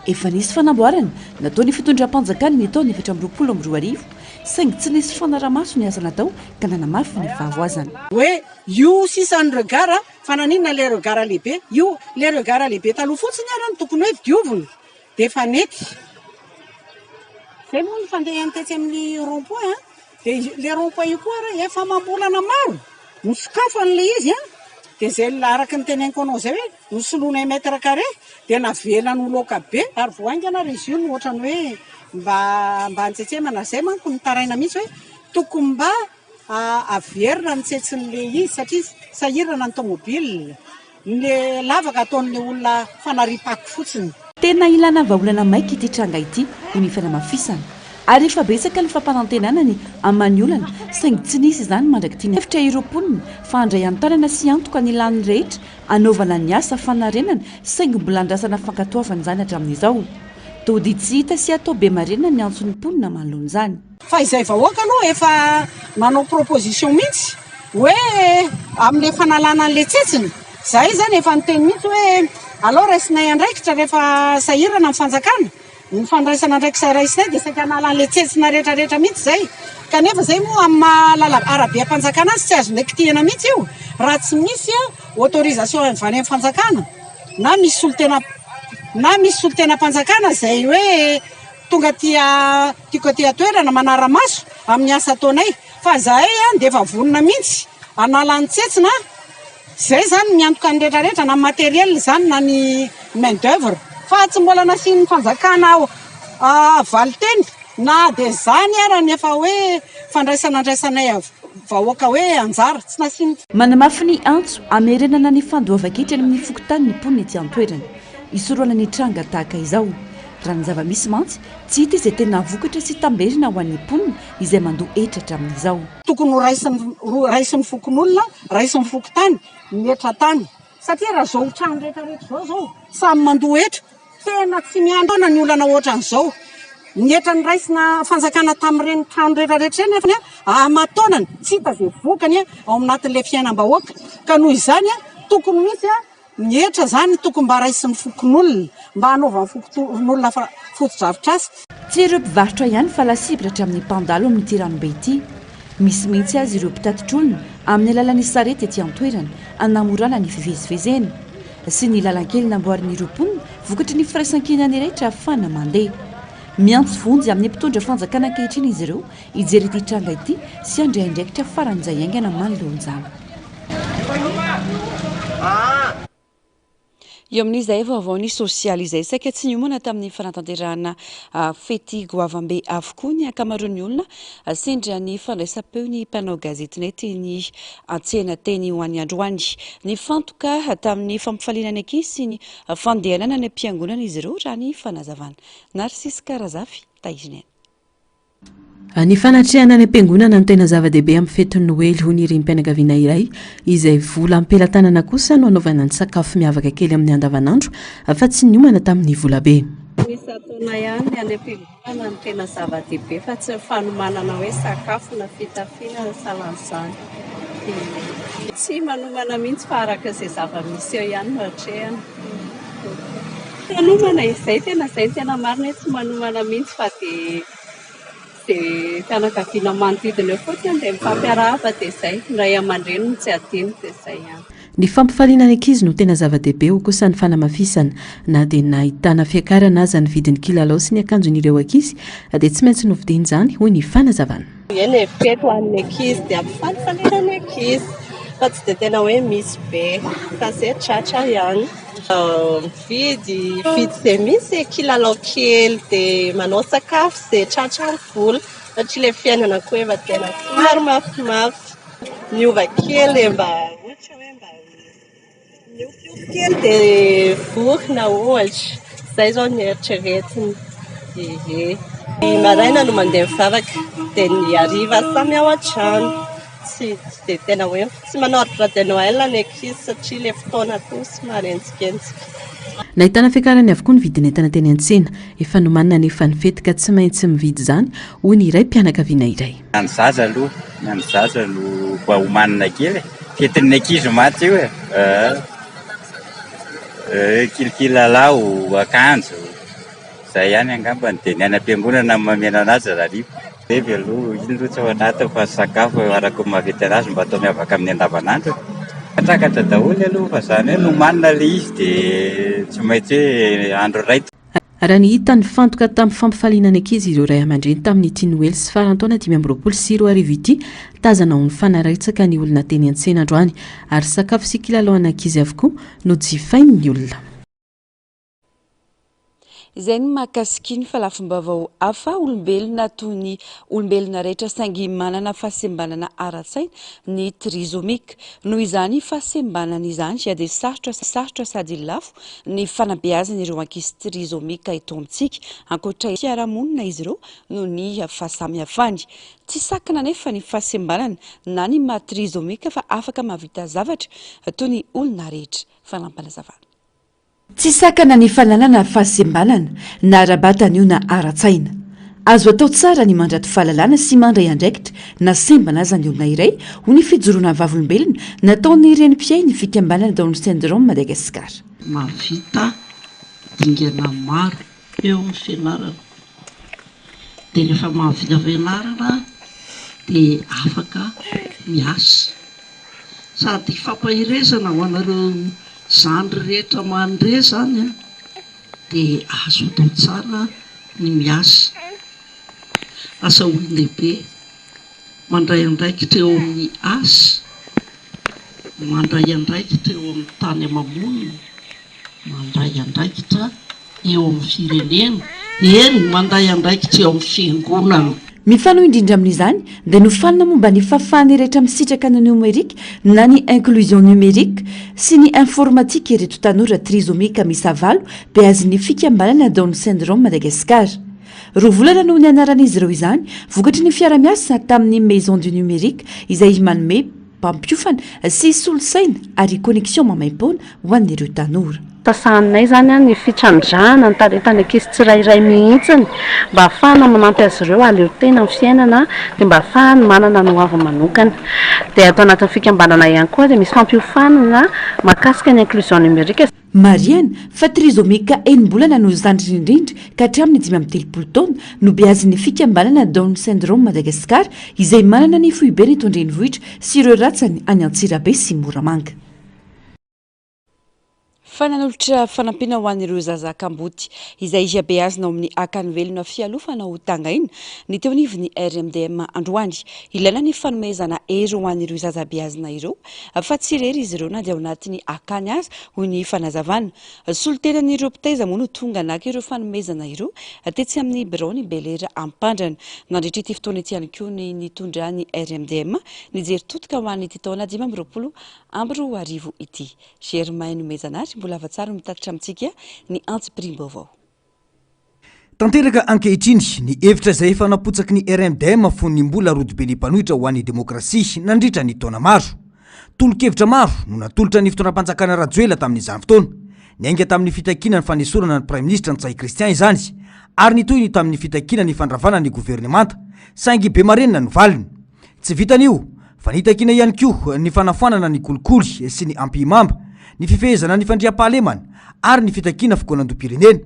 Efa nisy fanamboarana nataony fitondram-panjakana ny taona 2024 saingy tsy nisy fanaramaso ny asa natao ka nanamafy ny fahavoazana. Hoe io sisan'ny regara fananinna le regara lehibe io le regara lehibe taloha fotsiny arany tokony hoe diovina dia efa nety. Zay moa ny fandehany tetsy amin'ny rond-point dia le rond-point io koa ara efa mambolana maro nosokafan'le izy dia zay araka ny teneniko anao zay hoe nosoloana mètre carré dia navelany loka be ary voaingana izy io no ohatrany hoe mba antsetsemana zay manko ny taraina mihitsy hoe tokony mba averina ny tsetsin'le izy satria sahirana ny tomobile le lavaka ataon'le olona fanariam-pako fotsiny. Tena ilana vahaolana maika ity tranga ity ny fanamafisana. Ary efa betsaka ny fampanantenana ny amin'ny olana saingy tsy nisy izany mandrakitiana efitra ireo mponina fa handray an-tanana sy antoka ny lany rehetra anaovana ny asa fanarenana saingy mbola andrasana fankatoavana izany hatramin'izao. Tody tsy hita sy atao be marina ny antson'ny mponina manoloana izany. Fa izay vahoaka aloha efa manao proposition mihitsy hoe amin'le fanalana an'le tsetsiny. Zay zany efa niteny mihitsy hoe alao raisinay andraikitra rehefa sahirana amin'ny fanjakana. Ny fandraisana ndraiky sa raisinay dia saika analan'le tsetsina rehetrarehetra mihitsy zay. Kanefa zay moa amin'ny mahalala arabe ampanjakana azy tsy azonay kitihana mihitsy io. Raha tsy misy autorisation avy any amin'ny fanjakana na misy solotena mpanjakana zay hoe tonga tiako toerana manara-maso amin'ny asa ataonay. Fa zahay dia efa vonona mihitsy analan'ny tsetsina. Zay zany miantoka ny rehetrarehetra na matériel zany na ny main d'œuvre fa tsy mbola nasian'ny fanjakana valiteny na dia zany ara ny efa hoe fandraisanay vahoaka hoe anjara tsy nasiany. Manamafy ny antso amerenana ny fandoavan-kitra amin'ny fokotany ny mponina ety an-toerana isoroana ny tranga tahaka izao. Raha ny zava-misy mantsy tsy hita izay tena vokatra sy tamberina ho an'ny mponina izay mandoa etratra amin'izao. Tokony raisin'ny fokon'olona raisin'ny fokotany metra tany satria raha zao trano rehetrarehetra zao samy mandoa etra tena tsy miandrona ny olana ohatran'izao. Ny etra ny raisina fanjakana tamin'ireny trano rehetrarehetra ireny nefa amataonany tsy hita zay vokany ao anatin'ilay fiainam-bahoaka ka noho izany tokony misy ny etra zany tokony mba raisin'ny fokon'olona mba hanaovan'ny fokon'olona foto-drafitr'asa. Tsy ireo mpivarotra ihany fa lasibra hatramin'ny mpandalo amin'ity ranobe ity. Misy mihitsy azy ireo mpitatitr'olona amin'ny alalan'ny sarety ety an-toerana anamorana ny fivezivezena sy ny lalan-kely namboarin'ireo mponina vokatry ny firaisan-kinany rehetra ahafahana mandeha. Miantso vonjy amin'ny mpitondra fanjakana ankehitriny izy ireo hijery ity tranga ity sy handray andraikitra faran'izay aingana manoloan'izany. Eo amin'izay vaovaony sosialy izay saika tsy niomana tamin'ny fanatanterahana fety goavambe avokoa ny ankamaroan'ny olona sendra ny fandraisam-peo ny mpanao gazetinay teny antsena teny ho an'ny androany. Ny fantoka tamin'ny fampifaliana ny ankizy sy ny fandehanana ny ampiangonana izy ireo raha ny fanazavana. Narcisy Karazafy, Tahiriny. Ny fanatrehana any am-piangonana no tena zava-dehibe amin'ny fetiny noely ho ny renim-pianakaviana iray izay vola ampelantanana kosa no anaovana ny sakafo miavaka kely amin'ny andavanandro fa tsy ny omana tamin'ny volabe. Isataona ihany any am-piangonana no tena zava-dehibe fa tsy fanomanana hoe sakafo na fitafiana salan'izany. Tsy manomana mihitsy fa araka izay zava-misy eo ihany no hatrehana. Manomana izay tena marina hoe tsy manomana mihitsy fa dia fianakaviana manodidina eo fotsiny dia mifampiarahaba dia izay. Ny ray aman-dreny no tsy adino dia izay ihany. Ny fampifaliana ny ankizy no tena zava-dehibe ho kosa ny fanamafisana na dia nahitana fiakarana aza ny vidin'ny kilalao sy ny akanjon'ireo ankizy dia tsy maintsy novidiana izany hoy ny fanazavana. Eny fety ho an'ny ankizy dia ampifalifaliana ny ankizy fa tsy dia tena hoe misy be fa izay tratra ihany. Vidy dia misy kilalao kely dia manao sakafo dia tratra ny vola satria ilay fiainana koa efa tena somary mafimafy. Miova kely mba ohatra hoe mba miofiof kely dia vorona ohatra. Izay izao ny eritreretiny. Ny maraina no mandeha mivavaka dia ny hariva samy ao an-trano. Tsy dia tena hoe tsy manao arbre de Noël ny ankizy satria ilay fotoana toa somary hentsikentsika. Nahitana fiakarany avokoa ny vidiny entana teny an-tsena efa nomanina nefa ny fety ka tsy maintsy mividy izany hoy ny iray mpianakaviana iray. Ny zaza aloha ny zaza no mba homanina kely fetin'ny ankizy maty io kilalao akanjo izay ihany angambany dia ny any am-piangonana mamena anazy rarivo. Bebe aloha iny loha tsy ao anaty fa sakafo araka mahavita anazy mba atao miavaka amin'ny andavanandro. Katrakatra daholo aloha fa izany hoe nomanina ilay izy dia tsy maintsy hoe andro raitra. Raha ny hita ny fantoka tamin'ny fampifaliana ny ankizy ireo ray aman-dreny tamin'ny ity noely sy farantaona 2024 ity tazana ho ny fanaraitsaka ny olona teny an-tsena androany ary sakafo sy kilalao an'ankizy avokoa no jifainy ny olona. Izay ny mahakasiky ny falafombavao hafa olombelona toy ny olombelona rehetra saingy manana fahasembanana ara-tsaina ny trizomika. Noho izany fahasembanana izany dia sarotra sady lafo ny fanabeazana ireo ankizy trizomika eto amintsika ankoatra fiarahamonina izy ireo no ny fahasamihafany. Tsy sakana nefa ny fahasembanana na ny mahatrizomika fa afaka mahavita zavatra toy ny olona rehetra. Fanampanazavana. Tsy sakana ny fahalalana fahasembanana na arabataniona ara-tsaina. Azo atao tsara ny mandrato fahalalana sy mandray andraikitra na sembana aza ny olona iray ho ny fijoroana vavolombelona nataony renim-piay ny fikambanana Down syndrome Madagasikara. Mahavita dingana maro eo amin'ny fianarana. Dia rehefa mahavita fianarana dia afaka miasa. Sady fampahirezana ho anareo zandry rehetra mandre zany dia azo atao tsara ny miasa. Asa olon-dehibe mandray andraikitra eo amin'ny asa, mandray andraikitra eo amin'ny tany amamonina, mandray andraikitra eo amin'ny firenena, eny mandray andraikitra eo amin'ny fiangonana. Mifano indrindra amin'izany dia nofanina momba ny fahafahany rehetra misitraka ny numerika na ny inclusion numérique sy ny informatika ireto tanora trizomika misa valo beazin'ny fikambanana Down syndrome Madagasikara. Roa volana noho ny anaran'izy ireo izany vokatry ny fiara-miasa tamin'ny maison du numérique izay manome mpampiofana sy solosaina ary connexion mamaim-poana ho an'ireo tanora. Tasahanay zany ny fitrandrahana ny taretany ankizy tsirairay mihitsiny mba ahafahana manampy azy ireo aleo tena amin'ny fiainana dia mba ahafahany manana ny hoavy manokana. Dia atao anatin'ny fikambanana ihany koa dia misy fampiofanana mahakasika ny inclusion numérique. Mariana fa trizomika enim-bolana no zandriny indrindra ka hatramin'ny 13 taona no beazin'ny fikambanana Down syndrome Madagasikara izay manana ny foibe ny tondreny vohitra sy ireo ratsany any Antsirabe sy Moramanga. Fananolotra fanampiana ho an'ireo zazakamboty izay hiabeazina ao amin'ny akany velona fialofana ho tangaina ny teo anivon'ny RMDM androany. Ilaina ny fanomezana hery ho an'ireo zazabeazina ireo fa tsy irery izy ireo na dia ao anatin'ny akany azy hoy ny fanazavana. Solontenan'ireo mpitaiza moa no tonga naka ireo fanomezana ireo tetsy amin'ny Biraony Belera Ampandrana. Nandritra ity fotoana ity ihany koa ny nitondra ny RMDM nijery totoka ho an'ity taona 2024 ity. Germain Nomezanary mbola afa-tsara mitatitra amintsika ny antsipirim-baovao. tanteraka ankehitriny ny hevitra izay efa napotsaky ny RMDM fony mbola rodibe ny mpanohitra ho an'ny demokrasia nandritra ny taona maro. Tolo-kevitra maro no natolotra ny fitondram-panjakana Rajoelina tamin'izany fotoana. Niainga tamin'ny fitakiana ny fanesorana ny Prime Ministre Ntsay Christian izany, ary nitoy ny tamin'ny fitakiana ny fandravana ny gouvernemanta, saingy be marenina no valiny. Tsy vitan'io, fa nitakiana ihany koa ny fanafoanana ny kolikoly sy ny ampimamba, ny fifehezana ny fandriam-pahalemana ary ny fitakiana fikonan-dom-pirenena.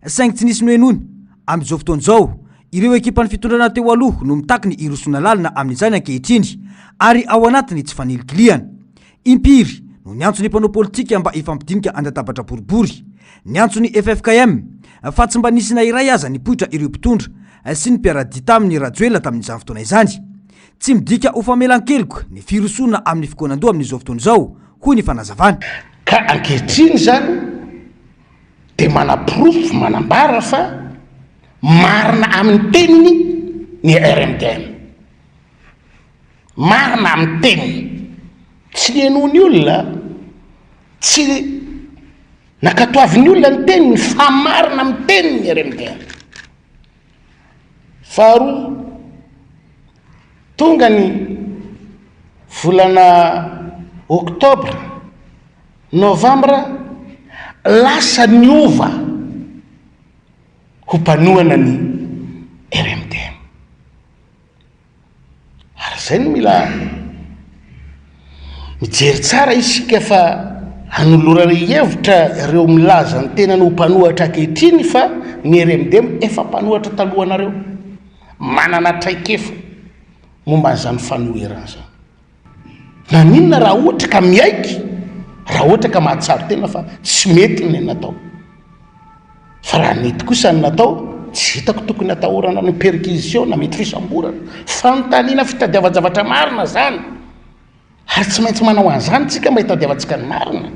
Saingy tsy nisy noenony. Amin'izao fotoana izao, ireo ekipan'ny fitondrana teo aloha no mitaky ny irosona lalina amin'izany ankehitriny, ary ao anatiny tsy fanilikiliana. Impiry no niantso ny mpanao politika mba ifampidinika andatabatra boribory, niantso ny FFKM fa tsy mba nisy na iray aza nipoitra ireo mpitondra sy ny mpiara-dita amin'ny Rajoelina tamin'izany fotoana izany. Tsy midika ho famelan-keloka ny firosona amin'ny fikonan-doha amin'izao fotoana izao, hoy ny fanazavana. Ka ankehitriny zany dia manaprofo manambara fa marina amin'ny teniny ny RMDM, marina amin'ny teniny, tsy nenony olona, tsy nakatoavin'ny olona ny teniny, fa marina amin'ny teniny ny RMDM. Faharoa, tonga ny volana Oktobra, Novambra, lasa niova ho mpanohana ny RMDM. Ary zay no mila mijery tsara isika fa hanolorana hevitra ireo milaza ny tena no mpanohatra ankehitriny fa ny RMDM efa mpanohatra talohanareo, manana traikefa momba an'izany fanoherana zany. Na ninona raha ohatra ka miaiky, raha ohatra ka mahatsaro tena fa tsy mety ny natao. Fa raha nety kosa ny natao, tsy hitako tokony atahorana ny perquisition na mety fisamborana. Fanontaniana fitadiava-javatra marina zany. Ary tsy maintsy manao an'izany tsika mba hitadiavantsika ny marina.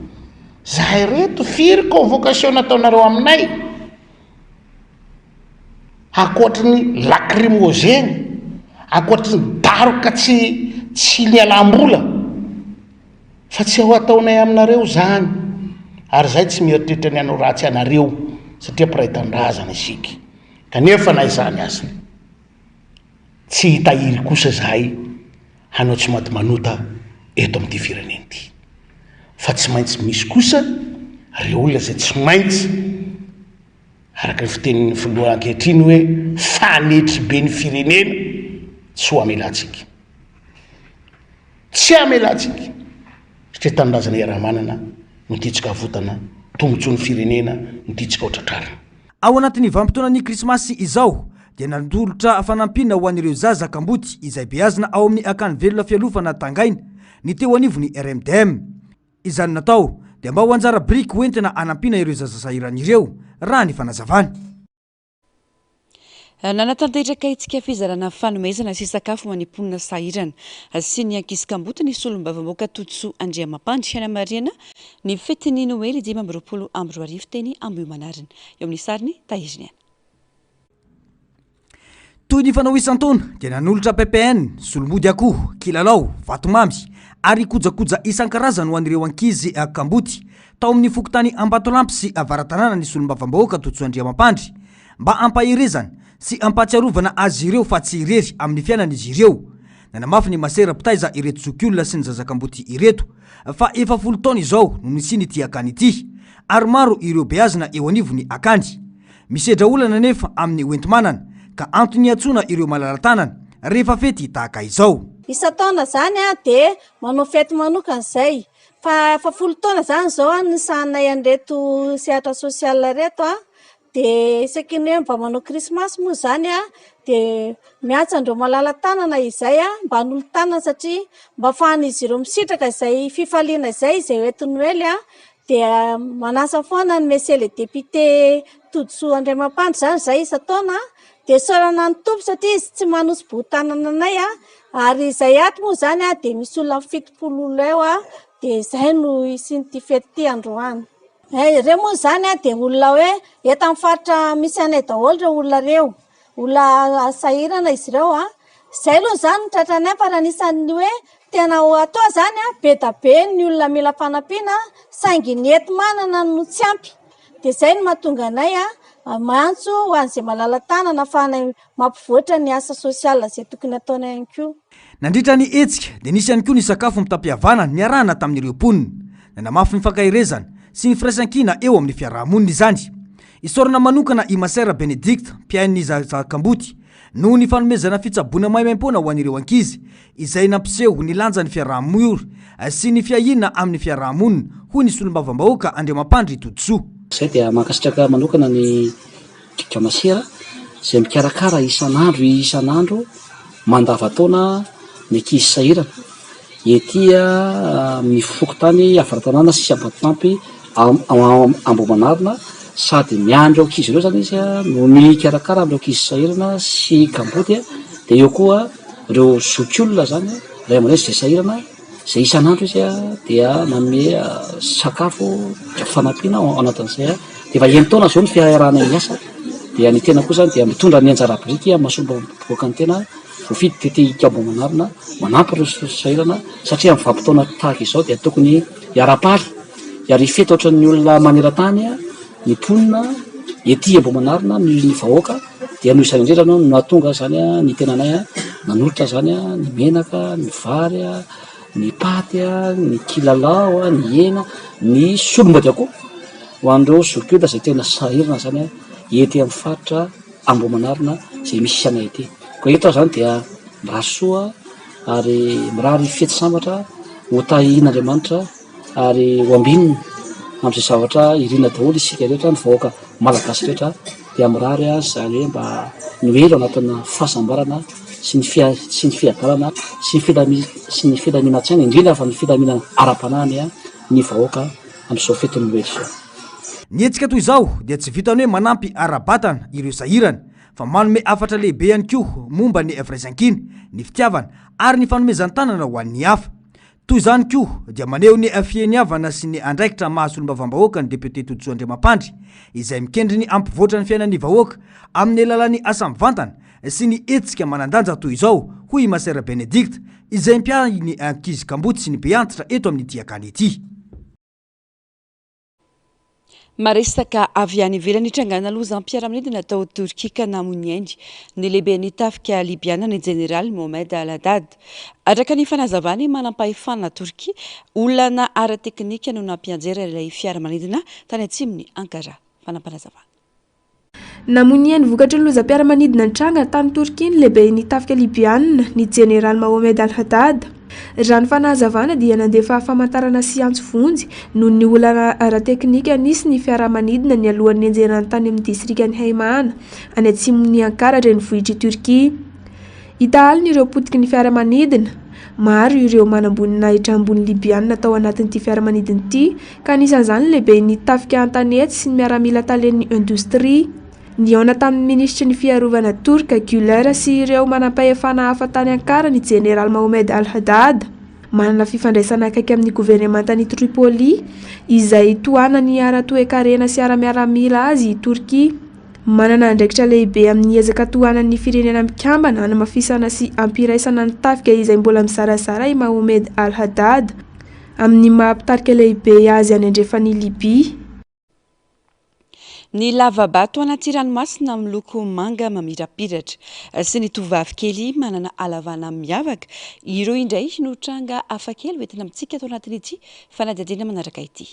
Zahay reto firy convocation nataonareo aminay, akoatra ny lacrymogène, akoatra ny daroka tsy nialam-bola, fa tsy ho ataonay aminareo zany. Ary zay tsy mieritreritra ny anao ratsy anareo satria mpiray-tandrazana isika. Kanefa na izany aza, tsy hitahiry kosa zahay hanao tsy maty manota eto amin'ity firenena ity. Fa tsy maintsy misy kosa reo olona zay tsy maintsy, araka ny fitenin'ny filoha ankehitriny hoe fanetry be ny firenena, tsy ho amelantsika. Tsy amelantsika. Satria tanindrazana iaramanana no titsika votana, tombontsoan'ny firenena no titsika otratrarina. Ao anatin'ny vanim-potoanan'ny krismasy izao dia nandolotra fanampina ho an'ireo zaza Kamboty izay beazina ao amin'ny akany velona fialofana Tangaina ny teo anivon'ny RMDM. Izany natao dia mba ho anjara biriky hoentina anampina ireo zaza sahiran'ireo raha ny fanazavana. Nanatanteraka itsika fizarana fanomezana sy sakafo manimponina sahirana sy ny ankizy Kamboty ny solom-bava-moaka Totsoa Andriamampandry Siana Mariana ny fetiny Noely 2020 amby 2 arivo teny amby manarina. Eo amin'ny sariny Tahiriniana. Toy ny fanao isan-taona dia nanolotra PPN, solomody akoho, kilalao, vatomamy ary kojakoja isan-karazany ho an'ireo ankizy Kamboty tao amin'ny fokotany Ambatolampy sy Avaratanana ny solom-bava-moaka Totsoa Andriamampandry mba ampahirezana sy ampatsiarovana azy ireo fa tsy irery amin'ny fiainan'izy ireo. Nanamafy ny masera pitaiza ireto zokiolona sy ny zaza-Kamboty ireto fa efa 10 taona izao no nisiny ity akany ity, ary maro ireo beazina eo anivony akany. Misedra olana nefa amin'ny hoentimanana ka antony atsona ireo malalatanana rehefa fety tahaka izao. Isa-taona zany dia manao fety manokana izay, fa 10 taona zany zao ny sahanay an'ireto sehatra sosial reto dia isaky ny hoe mba manao krismasy moa zany dia miantsa andreo malala-tanana izay mba hanolo-tanana satria mba afahan'izy ireo misitraka izay fifaliana izay hoenty Noely dia manasa foana ny monsieur le député Totsoa Andriamampandry zany izay isa-taona dia saorana ny tompo satria izy tsy manosy-botanana anay ary izay ato moa zany dia misy olona 70 olona eo dia izay no isin'ity fety ity androany. Ireo moa zany dia olona hoe eto amin'ny faritra misy anay daholo ireo olona reo, olona sahirana izy ireo izay aloha zany tratranay fa raha nisan'ny hoe tena atao zany be da be ny olona mila fanampiana saingy ny ety manana no tsy ampy. Dia izay no mahatonga anay mantso ho an'izay malala tanana afahana mampivoatra ny asa sosiala zay tokony ataona ihany koa. Nandritra ny hetsika dia nisy ihany koa ny sakafo mitam-pihavana niarahana tamin'ireo mponina na namafy ny fankahirezana sy ny firaisan-kina eo amin'ny fiarahamonina izany. Isorana manokana i Masera Benedicte mpiain'ny Zakamboty noho ny fanomezana fitsaboana maimaim-poana ho an'ireo ankizy izay nampiseho ny lanjan'ny fiarahamory sy ny fiahina amin'ny fiarahamonina hoy ny solombavam-bahoaka Andriamampandry Tontsoa. Zay dia mankasitraka manokana ny Masera izay mikarakara isan'andro mandavataona ny ankizy sahirana etia amin'ny fokotany afarantanàna sy Ambatolampy Ambohimanarina sady miandro ankizy ireo zany izy no mikarakara amin'ireo ankizy sahirana sy Kamboty dia eo koa ireo zokiolona zany ray aman-dreny izay sahirana izay isan'andro izy dia manome sakafo fanampiana ao anatin'izay dia efa enitaona zao ny fiarahana miasa dia ny tena koa zany dia mitondra ny anjara biriky mahasolombavam-bahoaka ny tena voafidy teteika Ambohimanarina manampy ireo sahirana satria amin'ny vanim-potoana tahaka izao dia tokony hiara-paly ary fety ohatran'ny olona maneran-tany ny mponina ety Ambohimanarina ny vahoaka dia noho izany indrindra no nahatonga zany ny tenanay nanolotra zany ny menaka, ny vary, ny paty, ny kilalao, ny hena, ny solombadia koa ho an'ireo zokiolona izay tena sahirana zany ety amin'ny faritra Ambohimanarina izay misy anay ety. Koa eto zany dia mirary soa ary mirary fety sambatra ho tahian'Andriamanitra ary ho ambinina amin'izay zavatra irina daholo isika rehetra ny vahoaka malagasy rehetra dia mirary zany hoe mba noelo anatina fahasambarana sy ny fiadarana sy ny filaminan-tsaina indrindra fa ny filaminana ara-panahiny ny vahoaka amin'izao fetiny noely izao. Ny hetsika toy izao dia tsy vitany hoe manampy ara-batana ireo sahirana fa manome afatra lehibe ihany koa momba ny firaisan-kina, ny fitiavana ary ny fanomezan-tanana ho an'ny hafa. Toy izany koa dia maneho ny fieniavana sy ny andraikitra mahasolombavam-bahoaka ny député Tontsoa Andriamampandry izay mikendry ny ampivoatra ny fiainan'ny vahoaka amin'ny alalan'ny asa mivantana sy ny hetsika manandanja toy izao hoy Masera Benedicte izay mpiainy ankizy Kamboty sy ny Beantitra eto amin'ny Tiakany ety. Maresaka avy any ivelany hitrangana lozam-piaramanidina natao Turkia ka namonyaindy ny lehiben'ny tafika libiana ny General Mohamed Al-Haddad. Araka ny fanazavany manampahefana Turkia olana ara-teknika no nampianjera ilay fiaramanidina tany atsimony Ankara. Fanampanazavana. Namonyaindy vokatry ny lozam-piaramanidina nitranga tany Turkia ny lehiben'ny tafika libiana ny General Mohamed Al-Haddad. Raha ny fanazavana dia nandefa famantarana sy antsy vonjy noho ny olana ara-teknika nisy ny fiaramanidina ny alohan'ny anjerany tany amin'ny distrikany Haimana any atsimony Ankara renivohitry Turkia. Itahaliny ireo potiky ny fiaramanidina maro ireo manambonina ambony libiana tao anatin'ity fiaramanidina ity ka anisan'izany lehiben'ny tafika antanety sy ny miaramila talen'ny indostria. Niona tamin'ny ministra ny fiarovana Turka Güler sy ireo manampahefana hafa tany Ankara ny General Mohamed Al-Haddad. Manana fifandraisana akaiky amin'ny governemantany Tripoli izay tohanany ara-toe-karena sy ara-miaramila azy Turkia. Manana andraikitra lehibe amin'ny ezaka tohanan'ny firenena mikambana hanamafisana sy ampiraisana ny tafika izay mbola mizarazara i Mohamed Al-Haddad amin'ny mahampitarika lehibe azy any andrefan'ny Libia. Ny lavabato anaty ranomasina miloko manga mamirapiratra sy ny tovavy kely manana halavana miavaka ireo indray no tranga hafakely hoentina amintsika ato anatin'ity fanadihadiana manaraka ity.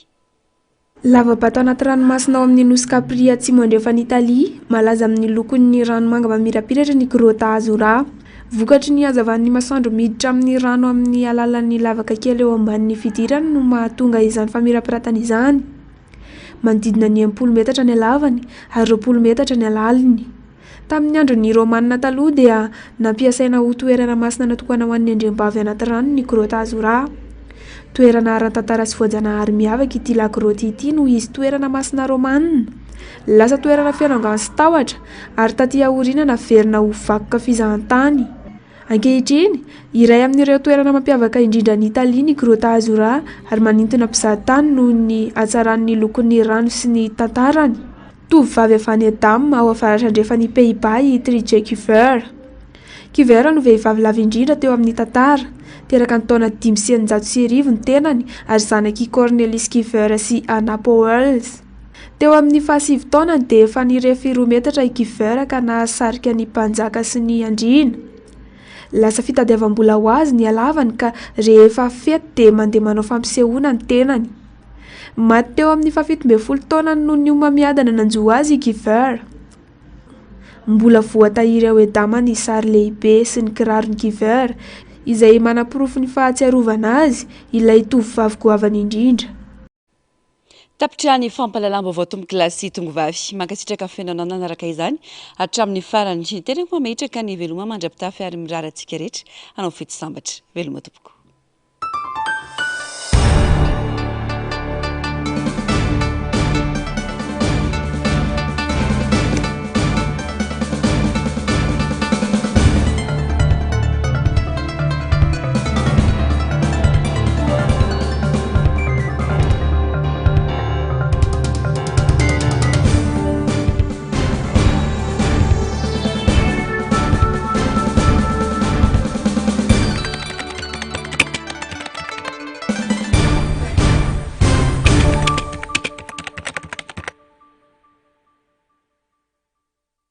Lavabato anaty ranomasina ao amin'ny nosy Capri atsimo andrefan'ny Italia malaza amin'ny lokon'ny ranomanga mamirapiratra ny Grotta Azzurra. Vokatry ny hazavan'ny masoandro miditra amin'ny rano amin'ny alalan'ny lavaka kely eo ambanin'ny fidirana no mahatonga izany famirapiratana izany. Manodidina ny 10 metatra ny halavany ary 20 metatra ny halaliny. Tamin'ny andron'ny Romanina taloha dia nampiasaina ho toerana masina natokana ho an'ny andriambavy anaty rano ny Grotta Azzurra. Toerana ara-tantara sy voajanahary miavaka ity lac Grotti ity noho izy toerana masina romanina. Lasa toerana fianangano sy tahotra ary taty aoriana naverina ho vakoka fizahan-tany. Ankehitriny, iray amin'ireo toerana mampiavaka indrindra ny Italia ny Grotta Azzurra ary manintona mpizahatany noho ny hatsaran'ny lokon'ny rano sy ny tantarany. Tovovavy avy any Adam ao avaratra andrefan'ny Pays-Bas i Trije Kuver. Kuver no vehivavy lava indrindra teo amin'ny tantara. Teraka ny taona 590 ny tenany ary zanaky Cornelis Kuver sy Anna Powells. Teo amin'ny fahasivy taonany dia efa nirefy 2 metatra i Kiver ka nahasarika ny mpanjaka sy ny andriana. Lasa fitadiavam-bola ho azy ny halavany ka rehefa fety dia mandeha manao fampisehoana ny tenany. Maty teo amin'ny 17 taonany noho ny homamiadana nanjo azy i Kiver. Mbola voatahiry ao edama ny sary lehibe sy ny kiraro ny Kiver izay manapirofo ny fahatsiarovana azy ilay tovovavy goavany indrindra. Tapitra ny fampalalam-baovao tomboky lasy tongovavy mankasitraka fiainana nanaraka izany hatramin'ny farany ny tenako mametraka ny veloma mandrapitafy ary mirara antsika rehetra hanao fety sambatra veloma tompoko.